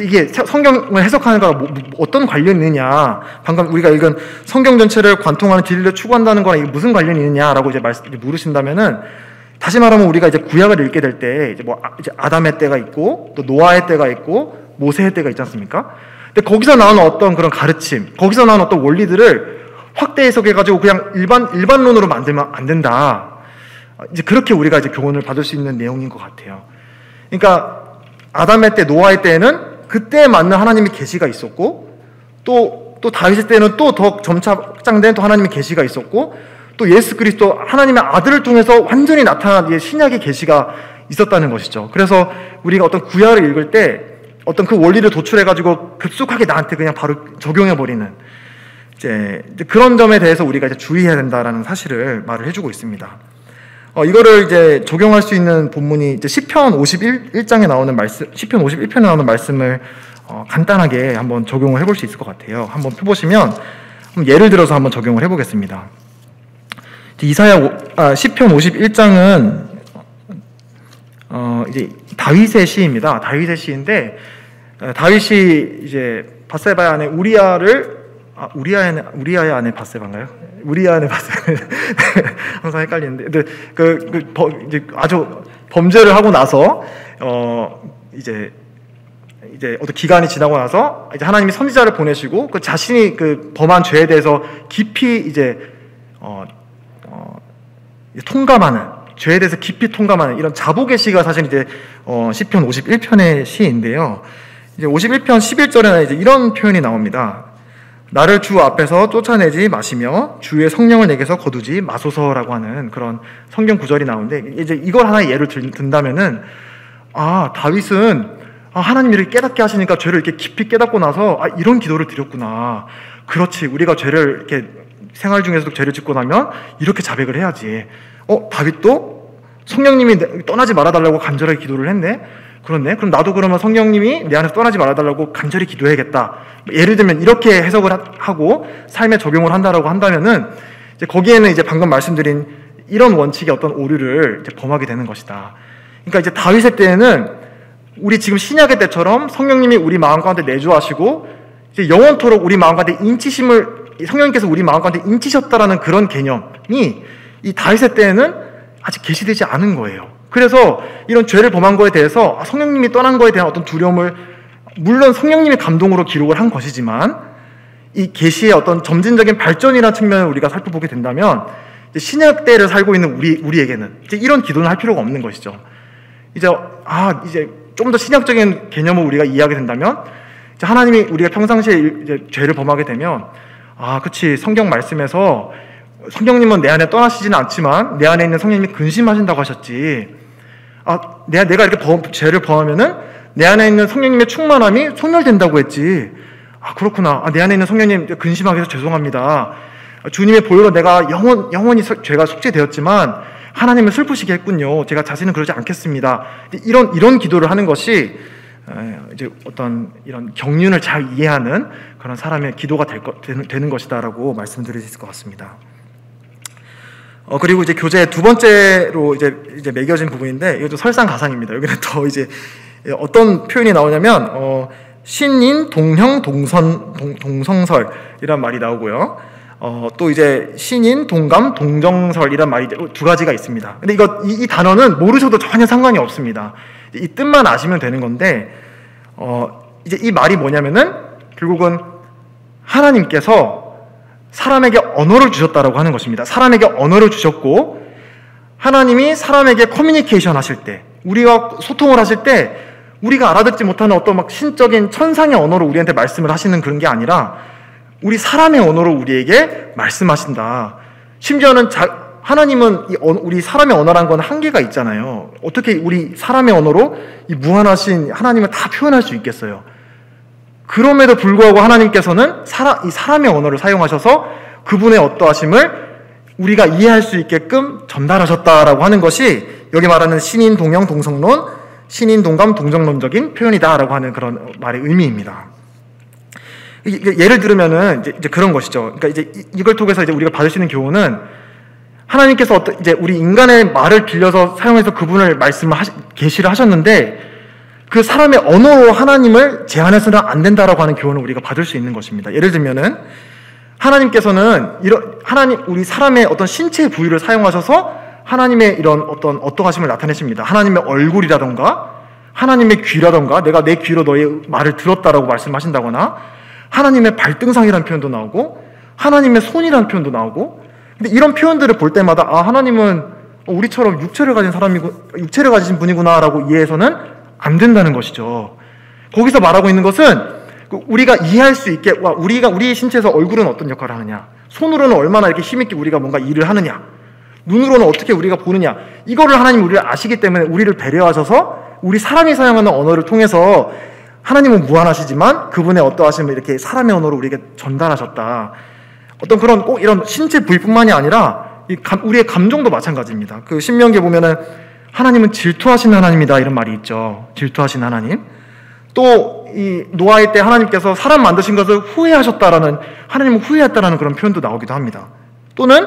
이게 성경을 해석하는 거랑 어떤 관련이 있느냐, 방금 우리가 읽은 성경 전체를 관통하는 진리를 추구한다는 거랑 이게 무슨 관련이 있느냐라고 이제 물으신다면은, 다시 말하면 우리가 이제 구약을 읽게 될 때 이제 아담의 때가 있고 또 노아의 때가 있고 모세의 때가 있지 않습니까? 근데 거기서 나오는 어떤 그런 가르침, 거기서 나오는 어떤 원리들을 확대 해석해가지고 그냥 일반론으로 만들면 안 된다. 이제 그렇게 우리가 이제 교훈을 받을 수 있는 내용인 것 같아요. 그러니까 아담의 때, 노아의 때에는 그때에 맞는 하나님의 계시가 있었고, 또 다윗의 때는 또 더 점차 확장된 또 하나님의 계시가 있었고, 또 예수 그리스도 하나님의 아들을 통해서 완전히 나타난 신약의 계시가 있었다는 것이죠. 그래서 우리가 어떤 구약을 읽을 때 어떤 그 원리를 도출해가지고 급속하게 나한테 그냥 바로 적용해버리는 이제 그런 점에 대해서 우리가 이제 주의해야 된다라는 사실을 말을 해주고 있습니다. 이거를 이제 적용할 수 있는 본문이 이제 시편 51장에 나오는 말씀, 시편 51편에 나오는 말씀을 간단하게 한번 적용을 해볼 수 있을 것 같아요. 한번 펴보시면 예를 들어서 한번 적용을 해보겠습니다. 시편 51장은 이제 다윗의 시입니다. 다윗의 시인데, 다윗이 이제 밧세바의 아내 우리아의 아내 밧세바인가요? 우리아의 아내 밧세바 항상 헷갈리는데, 이제 아주 범죄를 하고 나서 이제 어떤 기간이 지나고 나서 이제 하나님이 선지자를 보내시고 그 자신이 그 범한 죄에 대해서 깊이 이제 통감하는, 죄에 대해서 깊이 통감하는 이런 자복의 시가 사실 이제 시편 51편의 시인데요. 이제 51편 11절에는 이제 이런 표현이 나옵니다. 나를 주 앞에서 쫓아내지 마시며 주의 성령을 내게서 거두지 마소서라고 하는 그런 성경 구절이 나오는데, 이제 이걸 하나의 예를 든다면은, 다윗은 하나님이 이렇게 깨닫게 하시니까 죄를 이렇게 깊이 깨닫고 나서 이런 기도를 드렸구나. 그렇지, 우리가 죄를 이렇게 생활 중에서도 죄를 짓고 나면 이렇게 자백을 해야지. 다윗도 성령님이 떠나지 말아달라고 간절하게 기도를 했네. 그렇네. 그럼 나도 그러면 성령님이 내 안에서 떠나지 말아달라고 간절히 기도해야겠다. 예를 들면 이렇게 해석을 하고 삶에 적용을 한다라고 한다면은, 이제 거기에는 이제 방금 말씀드린 이런 원칙의 어떤 오류를 이제 범하게 되는 것이다. 그러니까 이제 다윗의 때에는 우리 지금 신약의 때처럼 성령님이 우리 마음 가운데 내주하시고 이제 영원토록 우리 마음 가운데 성령님께서 우리 마음 가운데 인치셨다라는 그런 개념이 이 다윗의 때에는 아직 계시되지 않은 거예요. 그래서 이런 죄를 범한 거에 대해서 성령님이 떠난 거에 대한 어떤 두려움을, 물론 성령님의 감동으로 기록을 한 것이지만 이 계시의 어떤 점진적인 발전이라는 측면을 우리가 살펴보게 된다면, 이제 신약 때를 살고 있는 우리에게는 이제 이런 기도는 할 필요가 없는 것이죠. 이제 좀 더 신약적인 개념을 우리가 이해하게 된다면, 이제 하나님이 우리가 평상시에 이제 죄를 범하게 되면, 그치, 성경 말씀에서 성령님은 내 안에 떠나시지는 않지만 내 안에 있는 성령님이 근심하신다고 하셨지. 내가 이렇게 죄를 범하면은 내 안에 있는 성령님의 충만함이 소멸된다고 했지. 그렇구나. 내 안에 있는 성령님 근심하게 해서 죄송합니다. 주님의 보혈로 내가 영원히 죄가 속죄되었지만 하나님을 슬프시게 했군요. 제가 다시는 그러지 않겠습니다. 이런 기도를 하는 것이 이제 어떤 이런 경륜을 잘 이해하는 그런 사람의 기도가 되는 것이다라고 말씀드릴 수 있을 것 같습니다. 그리고 이제 교재 두 번째로 이제 매겨진 부분인데 이것도 설상가상입니다. 여기는 더 이제 어떤 표현이 나오냐면 신인, 동형, 동성설이란 말이 나오고요. 또 이제 신인, 동감, 동정설이란 말이 두 가지가 있습니다. 근데 이 단어는 모르셔도 전혀 상관이 없습니다. 이 뜻만 아시면 되는 건데, 이제 이 말이 뭐냐면은 결국은 하나님께서 사람에게 언어를 주셨다라고 하는 것입니다. 사람에게 언어를 주셨고, 하나님이 사람에게 커뮤니케이션 하실 때, 우리와 소통을 하실 때, 우리가 알아듣지 못하는 어떤 막 신적인 천상의 언어로 우리한테 말씀을 하시는 그런 게 아니라, 우리 사람의 언어로 우리에게 말씀하신다. 심지어는 하나님은 우리 사람의 언어란 건 한계가 있잖아요. 어떻게 우리 사람의 언어로 이 무한하신 하나님을 다 표현할 수 있겠어요? 그럼에도 불구하고 하나님께서는 이 사람의 언어를 사용하셔서 그분의 어떠하심을 우리가 이해할 수 있게끔 전달하셨다라고 하는 것이 여기 말하는 신인, 동형, 동성론, 신인, 동감, 동정론적인 표현이다라고 하는 그런 말의 의미입니다. 예를 들면은 이제 그런 것이죠. 그러니까 이제 이걸 통해서 이제 우리가 받을 수 있는 교훈은 하나님께서 이제 우리 인간의 말을 빌려서 사용해서 그분을 계시를 하셨는데 그 사람의 언어로 하나님을 제한해서는 안 된다라고 하는 교훈을 우리가 받을 수 있는 것입니다. 예를 들면은 하나님께서는 우리 사람의 어떤 신체 부위를 사용하셔서 하나님의 이런 어떠하심을 나타내십니다. 하나님의 얼굴이라던가 하나님의 귀라던가 내가 내 귀로 너의 말을 들었다라고 말씀하신다거나 하나님의 발등상이라는 표현도 나오고 하나님의 손이라는 표현도 나오고 근데 이런 표현들을 볼 때마다 하나님은 우리처럼 육체를 가지신 분이구나라고 이해해서는 안 된다는 것이죠. 거기서 말하고 있는 것은 우리가 이해할 수 있게 우리 신체에서 얼굴은 어떤 역할을 하느냐, 손으로는 얼마나 이렇게 힘있게 우리가 뭔가 일을 하느냐, 눈으로는 어떻게 우리가 보느냐, 이거를 하나님 우리를 아시기 때문에 우리를 배려하셔서 우리 사람이 사용하는 언어를 통해서 하나님은 무한하시지만 그분의 어떠하심을 이렇게 사람의 언어로 우리에게 전달하셨다. 어떤 그런 꼭 이런 신체 부위뿐만이 아니라 우리의 감정도 마찬가지입니다. 그 신명기에 보면은 하나님은 질투하신 하나님이다 이런 말이 있죠. 질투하신 하나님. 또 이 노아의 때 하나님께서 사람 만드신 것을 후회하셨다라는, 하나님은 후회했다라는 그런 표현도 나오기도 합니다. 또는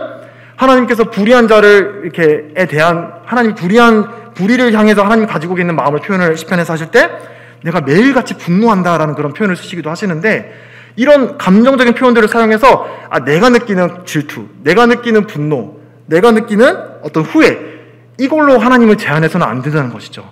하나님께서 불의한 자를 이렇게에 대한 하나님 불의를 향해서 하나님 가지고 있는 마음을 표현을 시편에서 하실 때 내가 매일같이 분노한다라는 그런 표현을 쓰시기도 하시는데 이런 감정적인 표현들을 사용해서 내가 느끼는 질투, 내가 느끼는 분노, 내가 느끼는 어떤 후회, 이걸로 하나님을 제한해서는 안 된다는 것이죠.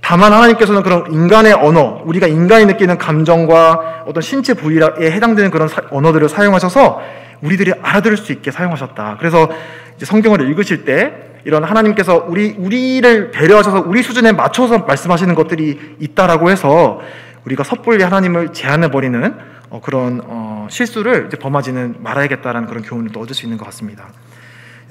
다만 하나님께서는 그런 인간의 언어, 우리가 인간이 느끼는 감정과 어떤 신체 부위에 해당되는 그런 언어들을 사용하셔서 우리들이 알아들을 수 있게 사용하셨다. 그래서 이제 성경을 읽으실 때 이런 하나님께서 우리를 배려하셔서 우리 수준에 맞춰서 말씀하시는 것들이 있다라고 해서 우리가 섣불리 하나님을 제한해버리는 그런 실수를 이제 범하지는 말아야겠다라는 그런 교훈을 또 얻을 수 있는 것 같습니다.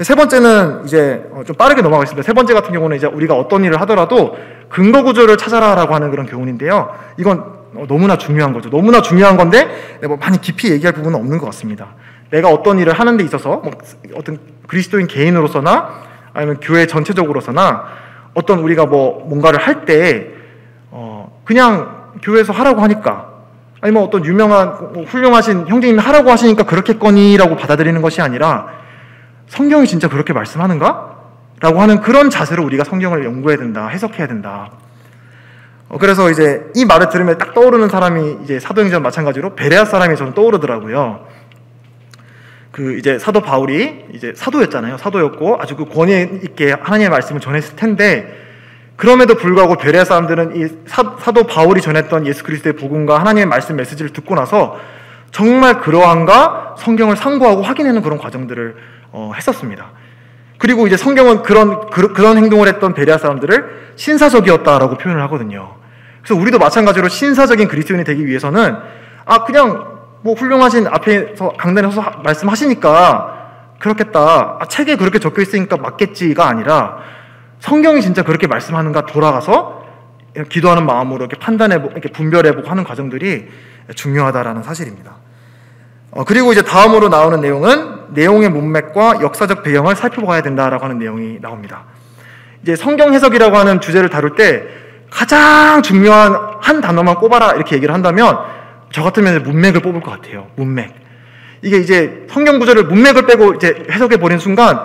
세 번째는 이제 좀 빠르게 넘어가겠습니다. 세 번째 같은 경우는 이제 우리가 어떤 일을 하더라도 근거 구조를 찾아라라고 하는 그런 교훈인데요. 이건 너무나 중요한 거죠. 너무나 중요한 건데 뭐 많이 깊이 얘기할 부분은 없는 것 같습니다. 내가 어떤 일을 하는 데 있어서 어떤 그리스도인 개인으로서나 아니면 교회 전체적으로서나 어떤 우리가 뭔가를 할 때 그냥 교회에서 하라고 하니까 아니면 어떤 유명한 훌륭하신 형제님이 하라고 하시니까 그렇겠거니라고 받아들이는 것이 아니라 성경이 진짜 그렇게 말씀하는가? 라고 하는 그런 자세로 우리가 성경을 연구해야 된다, 해석해야 된다. 그래서 이제 이 말을 들으면 딱 떠오르는 사람이 이제 사도행전 마찬가지로 베레아 사람이 저는 떠오르더라고요. 이제 사도 바울이 이제 사도였잖아요. 사도였고 아주 그 권위 있게 하나님의 말씀을 전했을 텐데 그럼에도 불구하고 베레아 사람들은 이 사도 바울이 전했던 예수 그리스도의 복음과 하나님의 말씀 메시지를 듣고 나서 정말 그러한가 성경을 상고하고 확인하는 그런 과정들을 했었습니다. 그리고 이제 성경은 그런 행동을 했던 베레아 사람들을 신사적이었다라고 표현을 하거든요. 그래서 우리도 마찬가지로 신사적인 그리스도인이 되기 위해서는 그냥 훌륭하신 앞에서 강단에 서서 말씀하시니까 그렇겠다. 책에 그렇게 적혀 있으니까 맞겠지가 아니라 성경이 진짜 그렇게 말씀하는가 돌아가서 기도하는 마음으로 이렇게 판단해보고 이렇게 분별해보고 하는 과정들이 중요하다라는 사실입니다. 그리고 이제 다음으로 나오는 내용은 내용의 문맥과 역사적 배경을 살펴봐야 된다라고 하는 내용이 나옵니다. 이제 성경 해석이라고 하는 주제를 다룰 때 가장 중요한 한 단어만 꼽아라 이렇게 얘기를 한다면 저 같으면 문맥을 뽑을 것 같아요. 문맥. 이게 이제 성경 구절을 문맥을 빼고 이제 해석해 버린 순간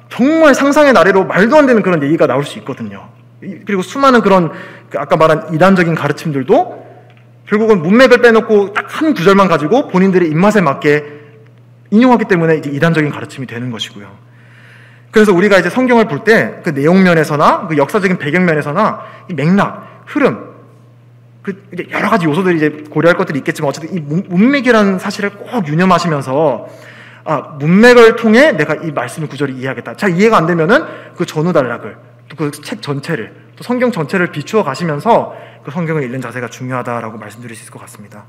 정말 상상의 나래로 말도 안 되는 그런 얘기가 나올 수 있거든요. 그리고 수많은 그런 아까 말한 이단적인 가르침들도 결국은 문맥을 빼놓고 딱 한 구절만 가지고 본인들의 입맛에 맞게 인용하기 때문에 이제 이단적인 가르침이 되는 것이고요. 그래서 우리가 이제 성경을 볼 때 그 내용면에서나 그 역사적인 배경면에서나 이 맥락, 흐름, 그 여러 가지 요소들이 이제 고려할 것들이 있겠지만 어쨌든 이 문맥이라는 사실을 꼭 유념하시면서 문맥을 통해 내가 이 말씀의 구절을 이해하겠다. 잘 이해가 안 되면은 그 전후 단락을 또 그 책 전체를 또 성경 전체를 비추어 가시면서 그 성경을 읽는 자세가 중요하다라고 말씀드릴 수 있을 것 같습니다.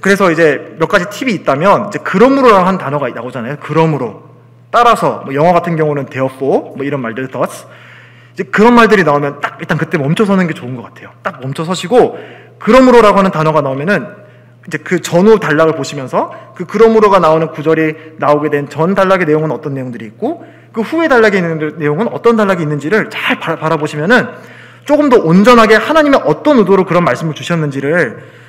그래서 이제 몇 가지 팁이 있다면 이제 그러므로라는 한 단어가 나오잖아요. 그러므로 따라서 영어 같은 경우는 therefore 이런 말들 thus 이제 그런 말들이 나오면 딱 일단 그때 멈춰서는 게 좋은 것 같아요. 딱 멈춰서시고 그러므로라고 하는 단어가 나오면은 이제 그 전후 단락을 보시면서 그 그러므로가 나오는 구절이 나오게 된 전 단락의 내용은 어떤 내용들이 있고 그 후에 단락에 있는 내용은 어떤 단락이 있는지를 잘 바라보시면은 조금 더 온전하게 하나님의 어떤 의도로 그런 말씀을 주셨는지를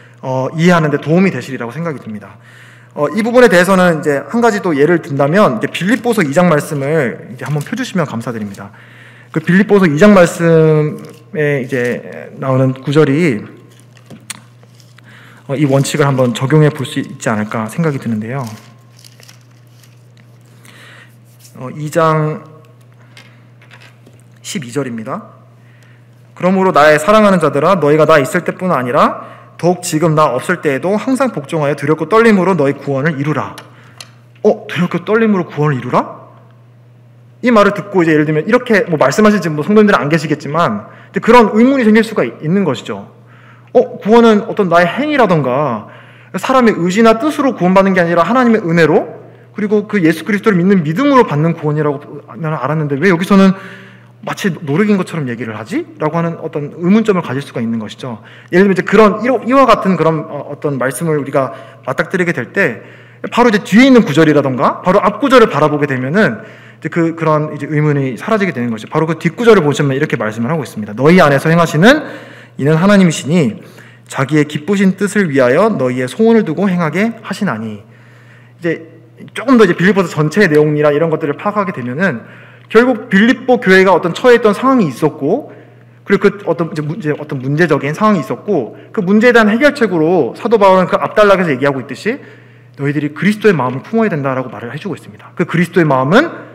이해하는 데 도움이 되시리라고 생각이 듭니다. 이 부분에 대해서는 이제 한 가지 또 예를 든다면 이제 빌립보서 2장 말씀을 이제 한번 펴주시면 감사드립니다. 그 빌립보서 2장 말씀에 이제 나오는 구절이 이 원칙을 한번 적용해 볼 수 있지 않을까 생각이 드는데요. 2장 12절입니다. 그러므로 나의 사랑하는 자들아 너희가 나 있을 때뿐 아니라 더욱 지금 나 없을 때에도 항상 복종하여 두렵고 떨림으로 너희 구원을 이루라. 두렵고 떨림으로 구원을 이루라? 이 말을 듣고 이제 예를 들면 이렇게 말씀하실지 성도님들은 안 계시겠지만 그런 의문이 생길 수가 있는 것이죠. 구원은 어떤 나의 행위라던가 사람의 의지나 뜻으로 구원받는 게 아니라 하나님의 은혜로 그리고 그 예수 그리스도를 믿는 믿음으로 받는 구원이라고 나는 알았는데 왜 여기서는 마치 노력인 것처럼 얘기를 하지? 라고 하는 어떤 의문점을 가질 수가 있는 것이죠. 예를 들면 이제 그런 이와 같은 그런 어떤 말씀을 우리가 맞닥뜨리게 될 때 바로 이제 뒤에 있는 구절이라던가 바로 앞 구절을 바라보게 되면은 이제 그런 이제 의문이 사라지게 되는 것이죠. 바로 그 뒷구절을 보시면 이렇게 말씀을 하고 있습니다. 너희 안에서 행하시는 이는 하나님이시니 자기의 기쁘신 뜻을 위하여 너희의 소원을 두고 행하게 하시나니. 이제 조금 더 이제 빌립보서 전체의 내용이나 이런 것들을 파악하게 되면은 결국 빌립보 교회가 어떤 처해 있던 상황이 있었고 그리고 그 어떤 문제적인 상황이 있었고 그 문제에 대한 해결책으로 사도 바울은 그 앞단락에서 얘기하고 있듯이 너희들이 그리스도의 마음을 품어야 된다라고 말을 해주고 있습니다. 그 그리스도의 마음은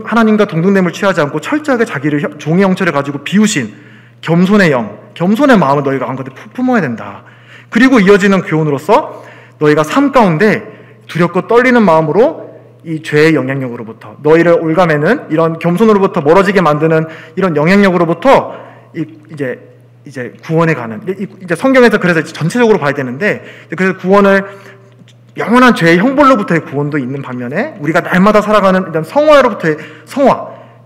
하나님과 동등됨을 취하지 않고 철저하게 자기를 종의 형체를 가지고 비우신 겸손의 영, 겸손의 마음을 너희가 한가운데 품어야 된다. 그리고 이어지는 교훈으로서 너희가 삶 가운데 두렵고 떨리는 마음으로 이 죄의 영향력으로부터 너희를 올가매는 이런 겸손으로부터 멀어지게 만드는 이런 영향력으로부터 이제 구원에 가는 이제 성경에서 그래서 전체적으로 봐야 되는데 그래서 구원을 영원한 죄의 형벌로부터의 구원도 있는 반면에 우리가 날마다 살아가는 이런 성화로부터의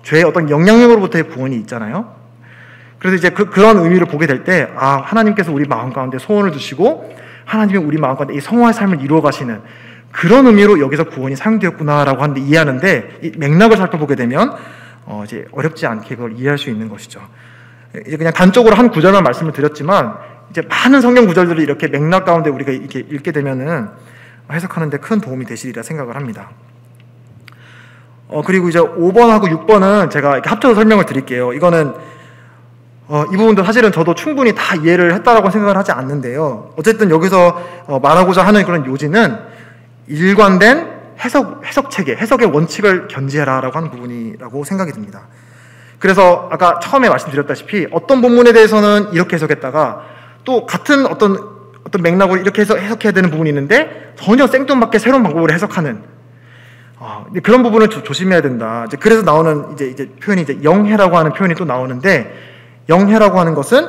죄의 어떤 영향력으로부터의 구원이 있잖아요. 그래서 이제 그런 의미를 보게 될 때 하나님께서 우리 마음 가운데 소원을 두시고 하나님이 우리 마음 가운데 이 성화의 삶을 이루어 가시는 그런 의미로 여기서 구원이 사용되었구나라고 하는데 이해하는데 이 맥락을 살펴보게 되면 이제 어렵지 않게 그걸 이해할 수 있는 것이죠. 이제 그냥 단적으로 한 구절만 말씀을 드렸지만 이제 많은 성경 구절들을 이렇게 맥락 가운데 우리가 이렇게 읽게 되면은 해석하는 데 큰 도움이 되시리라 생각을 합니다. 그리고 이제 5번하고 6번은 제가 이렇게 합쳐서 설명을 드릴게요. 이거는 이 부분도 사실은 저도 충분히 다 이해를 했다라고 생각을 하지 않는데요. 어쨌든 여기서 말하고자 하는 그런 요지는 일관된 해석 체계, 해석의 원칙을 견지해라라고 하는 부분이라고 생각이 듭니다. 그래서 아까 처음에 말씀드렸다시피 어떤 본문에 대해서는 이렇게 해석했다가 또 같은 어떤 맥락으로 이렇게 해석해야 되는 부분이 있는데 전혀 생뚱맞게 새로운 방법으로 해석하는 그런 부분을 조심해야 된다. 이제 그래서 나오는 이제 표현이 이제 영해라고 하는 표현이 또 나오는데 영해라고 하는 것은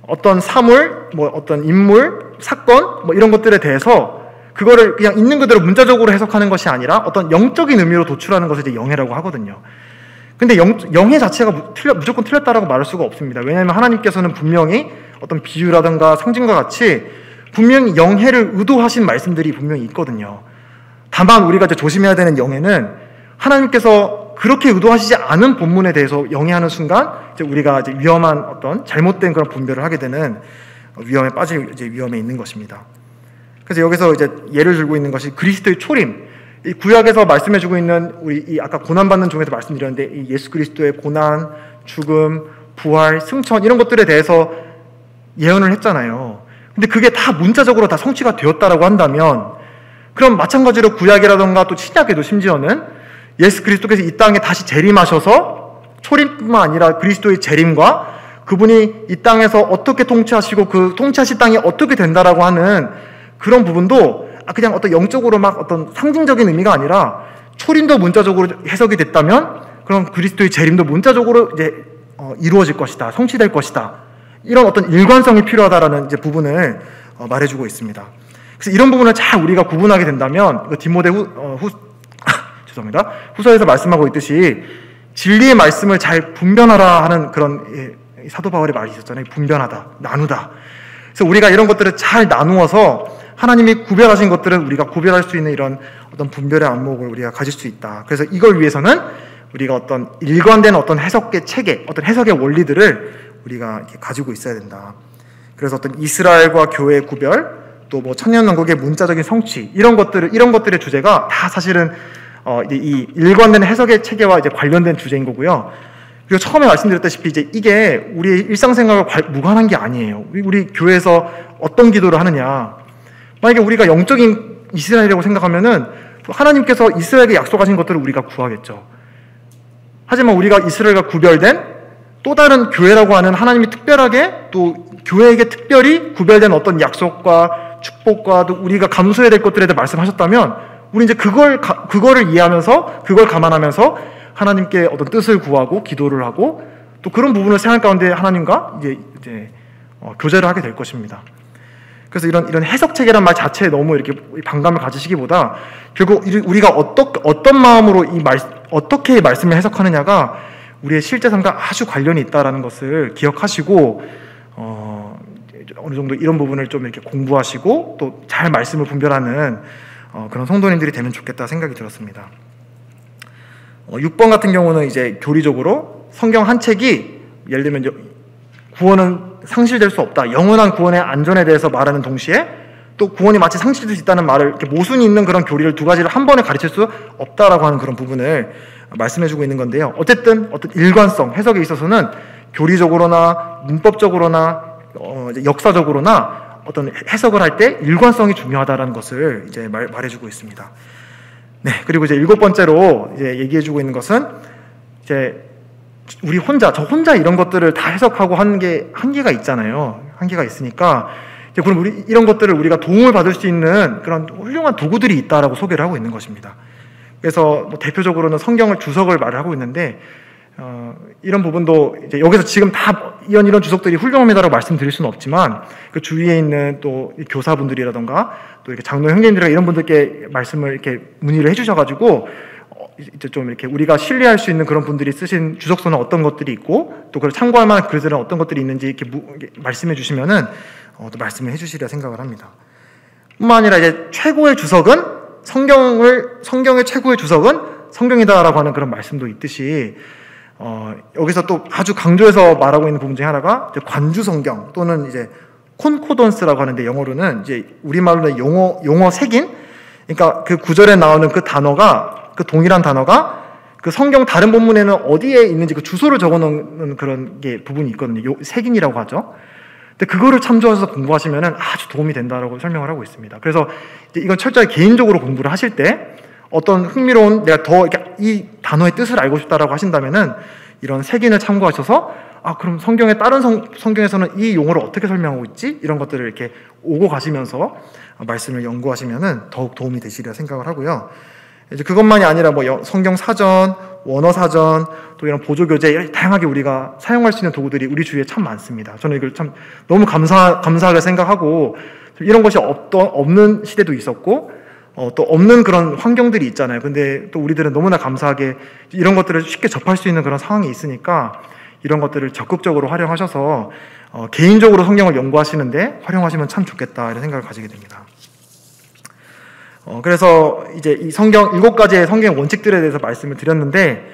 어떤 사물, 어떤 인물, 사건 이런 것들에 대해서 그거를 그냥 있는 그대로 문자적으로 해석하는 것이 아니라 어떤 영적인 의미로 도출하는 것을 이제 영해라고 하거든요. 근데 영해 자체가 무조건 틀렸다라고 말할 수가 없습니다. 왜냐하면 하나님께서는 분명히 어떤 비유라든가 상징과 같이 분명히 영해를 의도하신 말씀들이 분명히 있거든요. 다만 우리가 이제 조심해야 되는 영해는 하나님께서 그렇게 의도하시지 않은 본문에 대해서 영해하는 순간 이제 우리가 이제 위험한 어떤 잘못된 그런 분별을 하게 되는 위험에 빠질 이제 위험에 있는 것입니다. 그래서 여기서 이제 예를 들고 있는 것이 그리스도의 초림. 이 구약에서 말씀해주고 있는 우리 이 아까 고난받는 종에서 말씀드렸는데 이 예수 그리스도의 고난, 죽음, 부활, 승천 이런 것들에 대해서 예언을 했잖아요. 근데 그게 다 문자적으로 다 성취가 되었다라고 한다면 그럼 마찬가지로 구약이라던가 또 신약에도 심지어는 예수 그리스도께서 이 땅에 다시 재림하셔서 초림뿐만 아니라 그리스도의 재림과 그분이 이 땅에서 어떻게 통치하시고 그 통치하실 땅이 어떻게 된다라고 하는 그런 부분도 그냥 어떤 영적으로 막 어떤 상징적인 의미가 아니라 초림도 문자적으로 해석이 됐다면 그럼 그리스도의 재림도 문자적으로 이제 이루어질 것이다, 성취될 것이다. 이런 어떤 일관성이 필요하다라는 이제 부분을 말해주고 있습니다. 그래서 이런 부분을 잘 우리가 구분하게 된다면 디모데 죄송합니다. 후서에서 말씀하고 있듯이 진리의 말씀을 잘 분별하라 하는 그런 사도 바울의 말이 있었잖아요. 분별하다, 나누다. 그래서 우리가 이런 것들을 잘 나누어서 하나님이 구별하신 것들은 우리가 구별할 수 있는 이런 어떤 분별의 안목을 우리가 가질 수 있다. 그래서 이걸 위해서는 우리가 어떤 일관된 어떤 해석의 체계, 어떤 해석의 원리들을 우리가 이렇게 가지고 있어야 된다. 그래서 어떤 이스라엘과 교회의 구별, 또 뭐 천년왕국의 문자적인 성취 이런 것들의 주제가 다 사실은 이 일관된 해석의 체계와 이제 관련된 주제인 거고요. 그리고 처음에 말씀드렸다시피 이제 이게 우리의 일상생활과 무관한 게 아니에요. 우리 교회에서 어떤 기도를 하느냐. 만약에 우리가 영적인 이스라엘이라고 생각하면은 하나님께서 이스라엘에게 약속하신 것들을 우리가 구하겠죠. 하지만 우리가 이스라엘과 구별된 또 다른 교회라고 하는 하나님이 특별하게 또 교회에게 특별히 구별된 어떤 약속과 축복과 또 우리가 감수해야 될 것들에 대해 말씀하셨다면 우리 이제 그거를 이해하면서 그걸 감안하면서 하나님께 어떤 뜻을 구하고 기도를 하고 또 그런 부분을 생활 가운데 하나님과 이제 교제를 하게 될 것입니다. 그래서 이런 해석 체계란 말 자체에 너무 이렇게 반감을 가지시기보다 결국 우리가 어떤 마음으로 어떻게 말씀을 해석하느냐가 우리의 실제 삶과 아주 관련이 있다라는 것을 기억하시고 어느 정도 이런 부분을 좀 이렇게 공부하시고 또 잘 말씀을 분별하는 그런 성도님들이 되면 좋겠다 생각이 들었습니다. 6번 같은 경우는 이제 교리적으로 성경 한 책이 예를 들면 이제 구원은 상실될 수 없다. 영원한 구원의 안전에 대해서 말하는 동시에 또 구원이 마치 상실될 수 있다는 말을 이렇게 모순이 있는 그런 교리를 두 가지를 한 번에 가르칠 수 없다라고 하는 그런 부분을 말씀해주고 있는 건데요. 어쨌든 어떤 일관성, 해석에 있어서는 교리적으로나 문법적으로나 역사적으로나 어떤 해석을 할 때 일관성이 중요하다라는 것을 이제 말해주고 있습니다. 네, 그리고 이제 7번째로 이제 얘기해주고 있는 것은 이제 저 혼자 이런 것들을 다 해석하고 하는 게 한계가 있잖아요. 한계가 있으니까 이제 그럼 이런 것들을 우리가 도움을 받을 수 있는 그런 훌륭한 도구들이 있다라고 소개를 하고 있는 것입니다. 그래서 뭐 대표적으로는 성경을 주석을 말을 하고 있는데 이런 부분도 이제 여기서 지금 다 이런 주석들이 훌륭합니다라고 말씀드릴 수는 없지만 그 주위에 있는 또 교사분들이라던가 또 이렇게 장로 형제님들과 이런 분들께 말씀을 이렇게 문의를 해주셔가지고 이제 좀 이렇게 우리가 신뢰할 수 있는 그런 분들이 쓰신 주석서는 어떤 것들이 있고 또 그걸 참고할 만한 글들은 어떤 것들이 있는지 이렇게 말씀해 주시면은 또 말씀을 해주시리라 생각을 합니다. 뿐만 아니라 이제 최고의 주석은 성경의 최고의 주석은 성경이다라고 하는 그런 말씀도 있듯이 여기서 또 아주 강조해서 말하고 있는 부분 중에 하나가 이제 관주 성경 또는 이제 콘코던스라고 하는데 영어로는 이제 우리말로는 용어 색인 그러니까 그 구절에 나오는 그 동일한 단어가 그 성경 다른 본문에는 어디에 있는지 그 주소를 적어놓는 그런 게 부분이 있거든요. 색인이라고 하죠. 근데 그거를 참조해서 공부하시면은 아주 도움이 된다라고 설명을 하고 있습니다. 그래서 이제 이건 철저히 개인적으로 공부를 하실 때 어떤 흥미로운 내가 더 이 단어의 뜻을 알고 싶다라고 하신다면은 이런 색인을 참고하셔서 그럼 다른 성경에서는 이 용어를 어떻게 설명하고 있지? 이런 것들을 이렇게 오고 가시면서 말씀을 연구하시면은 더욱 도움이 되시리라 생각을 하고요. 이제 그것만이 아니라 뭐 성경 사전, 원어 사전, 또 이런 보조 교재 다양하게 우리가 사용할 수 있는 도구들이 우리 주위에 참 많습니다. 저는 이걸 참 너무 감사하게 생각하고, 이런 것이 없는 시대도 있었고 또 없는 그런 환경들이 있잖아요. 근데 또 우리들은 너무나 감사하게 이런 것들을 쉽게 접할 수 있는 그런 상황이 있으니까 이런 것들을 적극적으로 활용하셔서 개인적으로 성경을 연구하시는데 활용하시면 참 좋겠다, 이런 생각을 가지게 됩니다. 그래서 이제 이 성경 7가지의 성경 원칙들에 대해서 말씀을 드렸는데,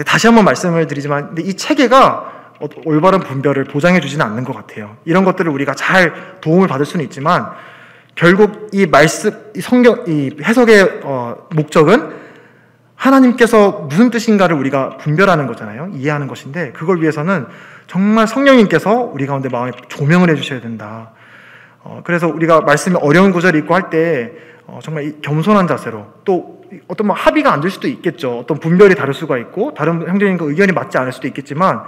다시 한번 말씀을 드리지만, 근데 이 체계가 올바른 분별을 보장해 주지는 않는 것 같아요. 이런 것들을 우리가 잘 도움을 받을 수는 있지만, 결국 이 성경, 이 해석의 목적은 하나님께서 무슨 뜻인가를 우리가 분별하는 거잖아요. 이해하는 것인데, 그걸 위해서는 정말 성령님께서 우리 가운데 마음에 조명을 해주셔야 된다. 그래서 우리가 말씀에 어려운 구절이 있고 할 때 정말 이 겸손한 자세로, 또 어떤 합의가 안 될 수도 있겠죠. 어떤 분별이 다를 수가 있고 다른 형제님과 의견이 맞지 않을 수도 있겠지만,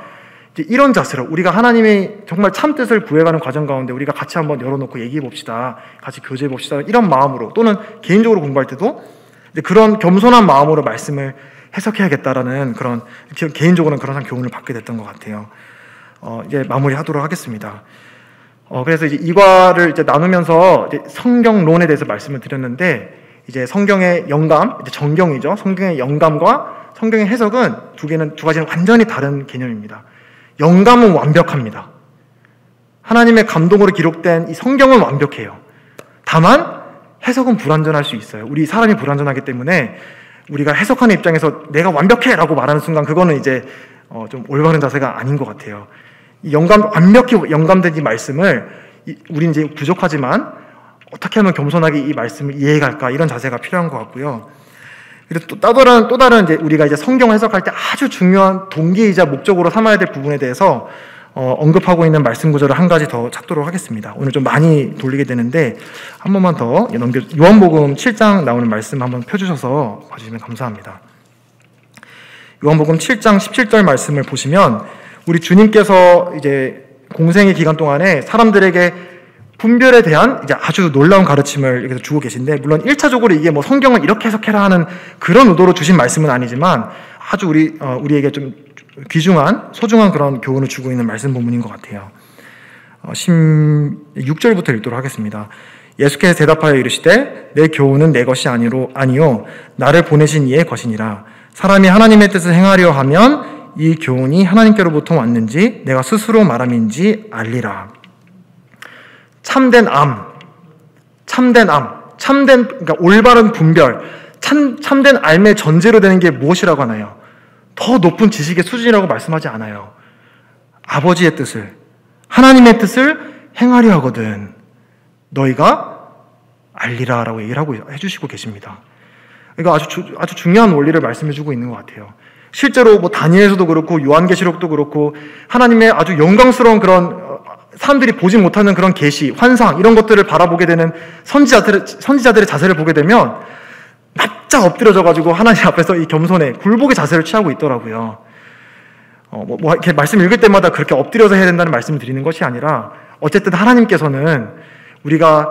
이제 이런 자세로 우리가 하나님의 정말 참 뜻을 구해가는 과정 가운데 우리가 같이 한번 열어놓고 얘기해 봅시다, 같이 교제해 봅시다, 이런 마음으로, 또는 개인적으로 공부할 때도 그런 겸손한 마음으로 말씀을 해석해야겠다라는 그런, 개인적으로는 그런 교훈을 받게 됐던 것 같아요. 이제 마무리하도록 하겠습니다. 그래서 이제 이과를 이제 나누면서 이제 성경론에 대해서 말씀을 드렸는데, 이제 성경의 영감, 이제 정경이죠. 성경의 영감과 성경의 해석은 두 가지는 완전히 다른 개념입니다. 영감은 완벽합니다. 하나님의 감동으로 기록된 이 성경은 완벽해요. 다만 해석은 불완전할 수 있어요. 우리 사람이 불완전하기 때문에 우리가 해석하는 입장에서 내가 완벽해라고 말하는 순간 그거는 이제 좀 올바른 자세가 아닌 것 같아요. 이 완벽히 영감된 이 말씀을 우리는 이제 부족하지만 어떻게 하면 겸손하게 이 말씀을 이해해갈까, 이런 자세가 필요한 것 같고요. 그리고 또 다른 이제 우리가 이제 성경 해석할 때 아주 중요한 동기이자 목적으로 삼아야 될 부분에 대해서 언급하고 있는 말씀 구절을 한 가지 더 찾도록 하겠습니다. 오늘 좀 많이 돌리게 되는데 한 번만 더 요한복음 7장 나오는 말씀 한번 펴주셔서 봐주시면 감사합니다. 요한복음 7장 17절 말씀을 보시면, 우리 주님께서 이제 공생의 기간 동안에 사람들에게 분별에 대한 이제 아주 놀라운 가르침을 여기서 주고 계신데, 물론 1차적으로 이게 뭐 성경을 이렇게 해석해라 하는 그런 의도로 주신 말씀은 아니지만 아주 우리에게 좀 귀중한, 소중한 그런 교훈을 주고 있는 말씀 본문인 것 같아요. 16절부터 읽도록 하겠습니다. 예수께서 대답하여 이르시되 내 교훈은 내 것이 아니요 나를 보내신 이의 것이니라. 사람이 하나님의 뜻을 행하려 하면 이 교훈이 하나님께로부터 왔는지 내가 스스로 말함인지 알리라. 그러니까 올바른 분별, 참된 알매 전제로 되는 게 무엇이라고 하나요? 더 높은 지식의 수준이라고 말씀하지 않아요. 아버지의 뜻을, 하나님의 뜻을 행하려 하거든 너희가 알리라라고 얘기를 해주시고 계십니다. 이거 아주 중요한 원리를 말씀해주고 있는 것 같아요. 실제로 뭐 다니엘서도 그렇고 요한계시록도 그렇고 하나님의 아주 영광스러운 그런 사람들이 보지 못하는 그런 계시, 환상, 이런 것들을 바라보게 되는 선지자들의 자세를 보게 되면 납작 엎드려져가지고 하나님 앞에서 이 겸손의 굴복의 자세를 취하고 있더라고요. 이렇게 말씀 읽을 때마다 그렇게 엎드려서 해야 된다는 말씀을 드리는 것이 아니라, 어쨌든 하나님께서는 우리가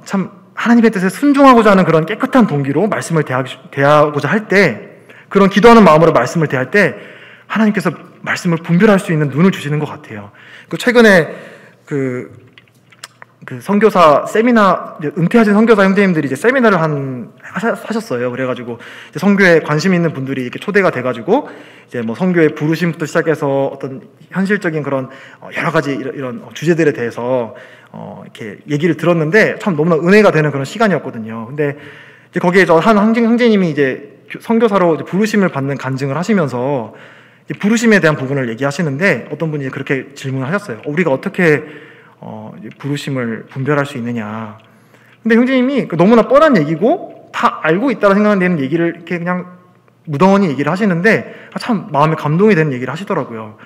참 하나님의 뜻에 순종하고자 하는 그런 깨끗한 동기로 말씀을 대하고자 할 때, 그런 기도하는 마음으로 말씀을 대할 때 하나님께서 말씀을 분별할 수 있는 눈을 주시는 것 같아요. 최근에 그 선교사 세미나, 은퇴하신 선교사 형제님들이 이제 세미나를 하셨어요. 그래가지고 이제 선교에 관심 있는 분들이 이렇게 초대가 돼가지고 이제 뭐 선교의 부르심부터 시작해서 어떤 현실적인 그런 여러 가지 이런 주제들에 대해서 이렇게 얘기를 들었는데 참 너무나 은혜가 되는 그런 시간이었거든요. 근데 이제 거기에 한 형제님이 이제 선교사로 부르심을 받는 간증을 하시면서 부르심에 대한 부분을 얘기하시는데, 어떤 분이 그렇게 질문을 하셨어요. 우리가 어떻게 부르심을 분별할 수 있느냐. 근데 형제님이 너무나 뻔한 얘기고 다 알고 있다고 생각하는 얘기를 이렇게 그냥 무던히 얘기를 하시는데 참 마음에 감동이 되는 얘기를 하시더라고요.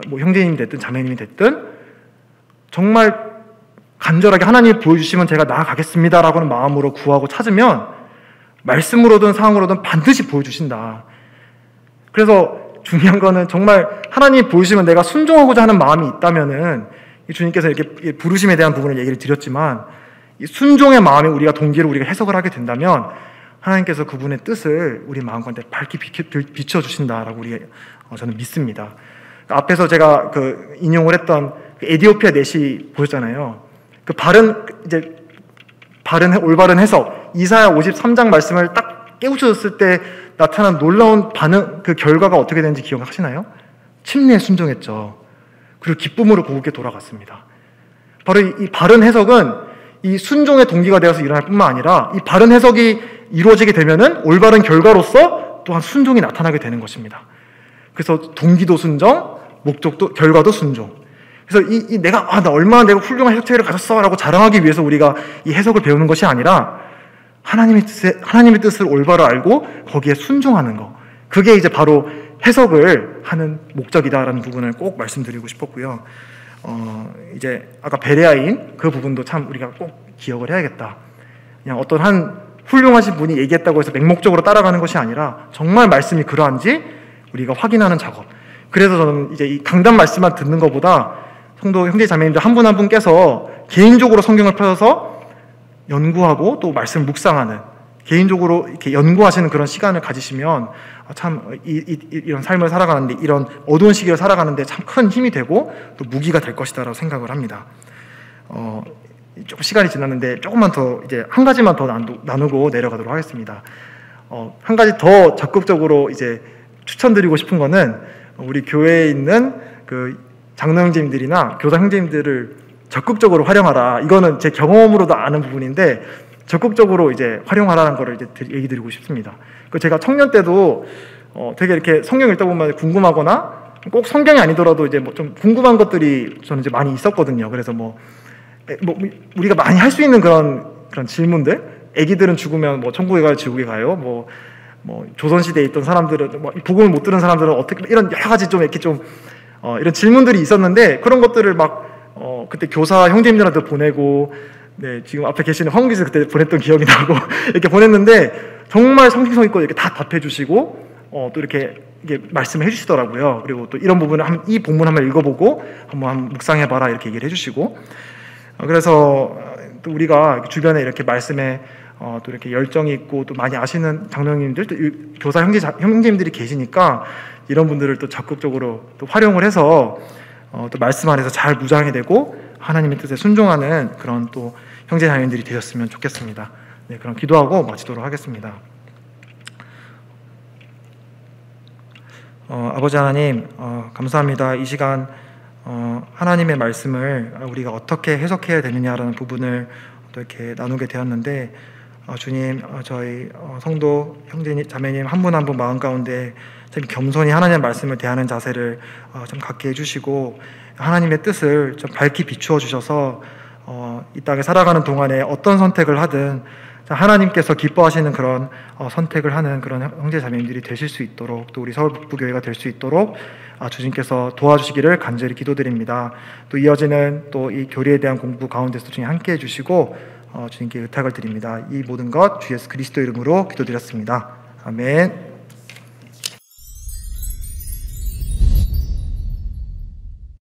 뭐 형제님이 됐든 자매님이 됐든 정말 간절하게 하나님이 보여주시면 제가 나아가겠습니다라고는 마음으로 구하고 찾으면 말씀으로든 상황으로든 반드시 보여주신다. 그래서 중요한 거는 정말 하나님이 보여주시면 내가 순종하고자 하는 마음이 있다면은, 주님께서 이렇게 부르심에 대한 부분을 얘기를 드렸지만, 이 순종의 마음에 우리가 동기를 우리가 해석을 하게 된다면 하나님께서 그분의 뜻을 우리 마음 가운데 밝히 비춰주신다라고 저는 믿습니다. 앞에서 제가 인용을 했던 에디오피아 넷이 보셨잖아요. 올바른 해석, 이사야 53장 말씀을 딱 깨우쳐졌을 때 나타난 놀라운 반응, 그 결과가 어떻게 되는지 기억하시나요? 침례에 순종했죠. 그리고 기쁨으로 고국에 돌아갔습니다. 바로 이 바른 해석은 이 순종의 동기가 되어서 일어날 뿐만 아니라 이 바른 해석이 이루어지게 되면은 올바른 결과로서 또한 순종이 나타나게 되는 것입니다. 그래서 동기도 순종, 목적도, 결과도 순종. 그래서 나 얼마나 내가 훌륭한 해석체를 가졌어 라고 자랑하기 위해서 우리가 이 해석을 배우는 것이 아니라 하나님의 뜻을 올바로 알고 거기에 순종하는 것. 그게 이제 바로 해석을 하는 목적이다라는 부분을 꼭 말씀드리고 싶었고요. 이제 아까 베레아인 그 부분도 참 우리가 꼭 기억을 해야겠다. 그냥 어떤 한 훌륭하신 분이 얘기했다고 해서 맹목적으로 따라가는 것이 아니라 정말 말씀이 그러한지 우리가 확인하는 작업. 그래서 저는 이제 이 강단 말씀만 듣는 것보다 성도 형제 자매님들 한 분 한 분께서 개인적으로 성경을 펴서 연구하고 또 말씀 묵상하는, 개인적으로 이렇게 연구하시는 그런 시간을 가지시면 참 이런 삶을 살아가는데, 이런 어두운 시기를 살아가는데 참 큰 힘이 되고 또 무기가 될 것이다라고 생각을 합니다. 조금 시간이 지났는데 조금만 더, 이제 한 가지만 더 나누고 내려가도록 하겠습니다. 한 가지 더 적극적으로 이제 추천드리고 싶은 거는 우리 교회에 있는 그 장로 형제님들이나 교사 형제님들을 적극적으로 활용하라. 이거는 제 경험으로도 아는 부분인데 적극적으로 이제 활용하라는 거를 이제 얘기 드리고 싶습니다. 제가 청년 때도 되게 이렇게 성경 읽다 보면 궁금하거나 꼭 성경이 아니더라도 이제 뭐 좀 궁금한 것들이 저는 이제 많이 있었거든요. 그래서 뭐 우리가 많이 할 수 있는 그런 질문들, 애기들은 죽으면 뭐 천국에 가요, 지옥에 가요, 뭐 조선시대에 있던 사람들은 뭐 복음을 못 들은 사람들은 어떻게, 이런 여러 가지 좀 이렇게 좀 이런 질문들이 있었는데 그런 것들을 그때 교사 형제님들한테 보내고, 네, 지금 앞에 계시는 황 기자 그때 보냈던 기억이 나고 이렇게 보냈는데 정말 성실성 있고 이렇게 다 답해 주시고 또 이렇게 말씀을 해주시더라고요. 그리고 또 이런 부분을 이 본문 한번 읽어보고 한번 묵상해봐라 이렇게 얘기를 해주시고, 그래서 또 우리가 주변에 이렇게 말씀에 또 이렇게 열정이 있고 또 많이 아시는 장로님들, 또 교사 형제님들이 계시니까 이런 분들을 또 적극적으로 또 활용을 해서 또 말씀 안에서 잘 무장이 되고 하나님의 뜻에 순종하는 그런 또 형제 자매님들이 되셨으면 좋겠습니다. 네, 그럼 기도하고 마치도록 하겠습니다. 아버지 하나님, 감사합니다. 이 시간 하나님의 말씀을 우리가 어떻게 해석해야 되느냐라는 부분을 또 이렇게 나누게 되었는데, 주님, 저희 성도 형제 자매님 한 분 한 분 마음 가운데 참 겸손히 하나님의 말씀을 대하는 자세를 좀 갖게 해주시고 하나님의 뜻을 좀 밝히 비추어 주셔서 이 땅에 살아가는 동안에 어떤 선택을 하든 하나님께서 기뻐하시는 그런 선택을 하는 그런 형제 자매님들이 되실 수 있도록, 또 우리 서울북부교회가 될 수 있도록 주님께서 도와주시기를 간절히 기도드립니다. 또 이어지는 또 이 교리에 대한 공부 가운데서 주님 함께 해주시고 주님께 의탁을 드립니다. 이 모든 것 주 예수 그리스도 이름으로 기도드렸습니다. 아멘.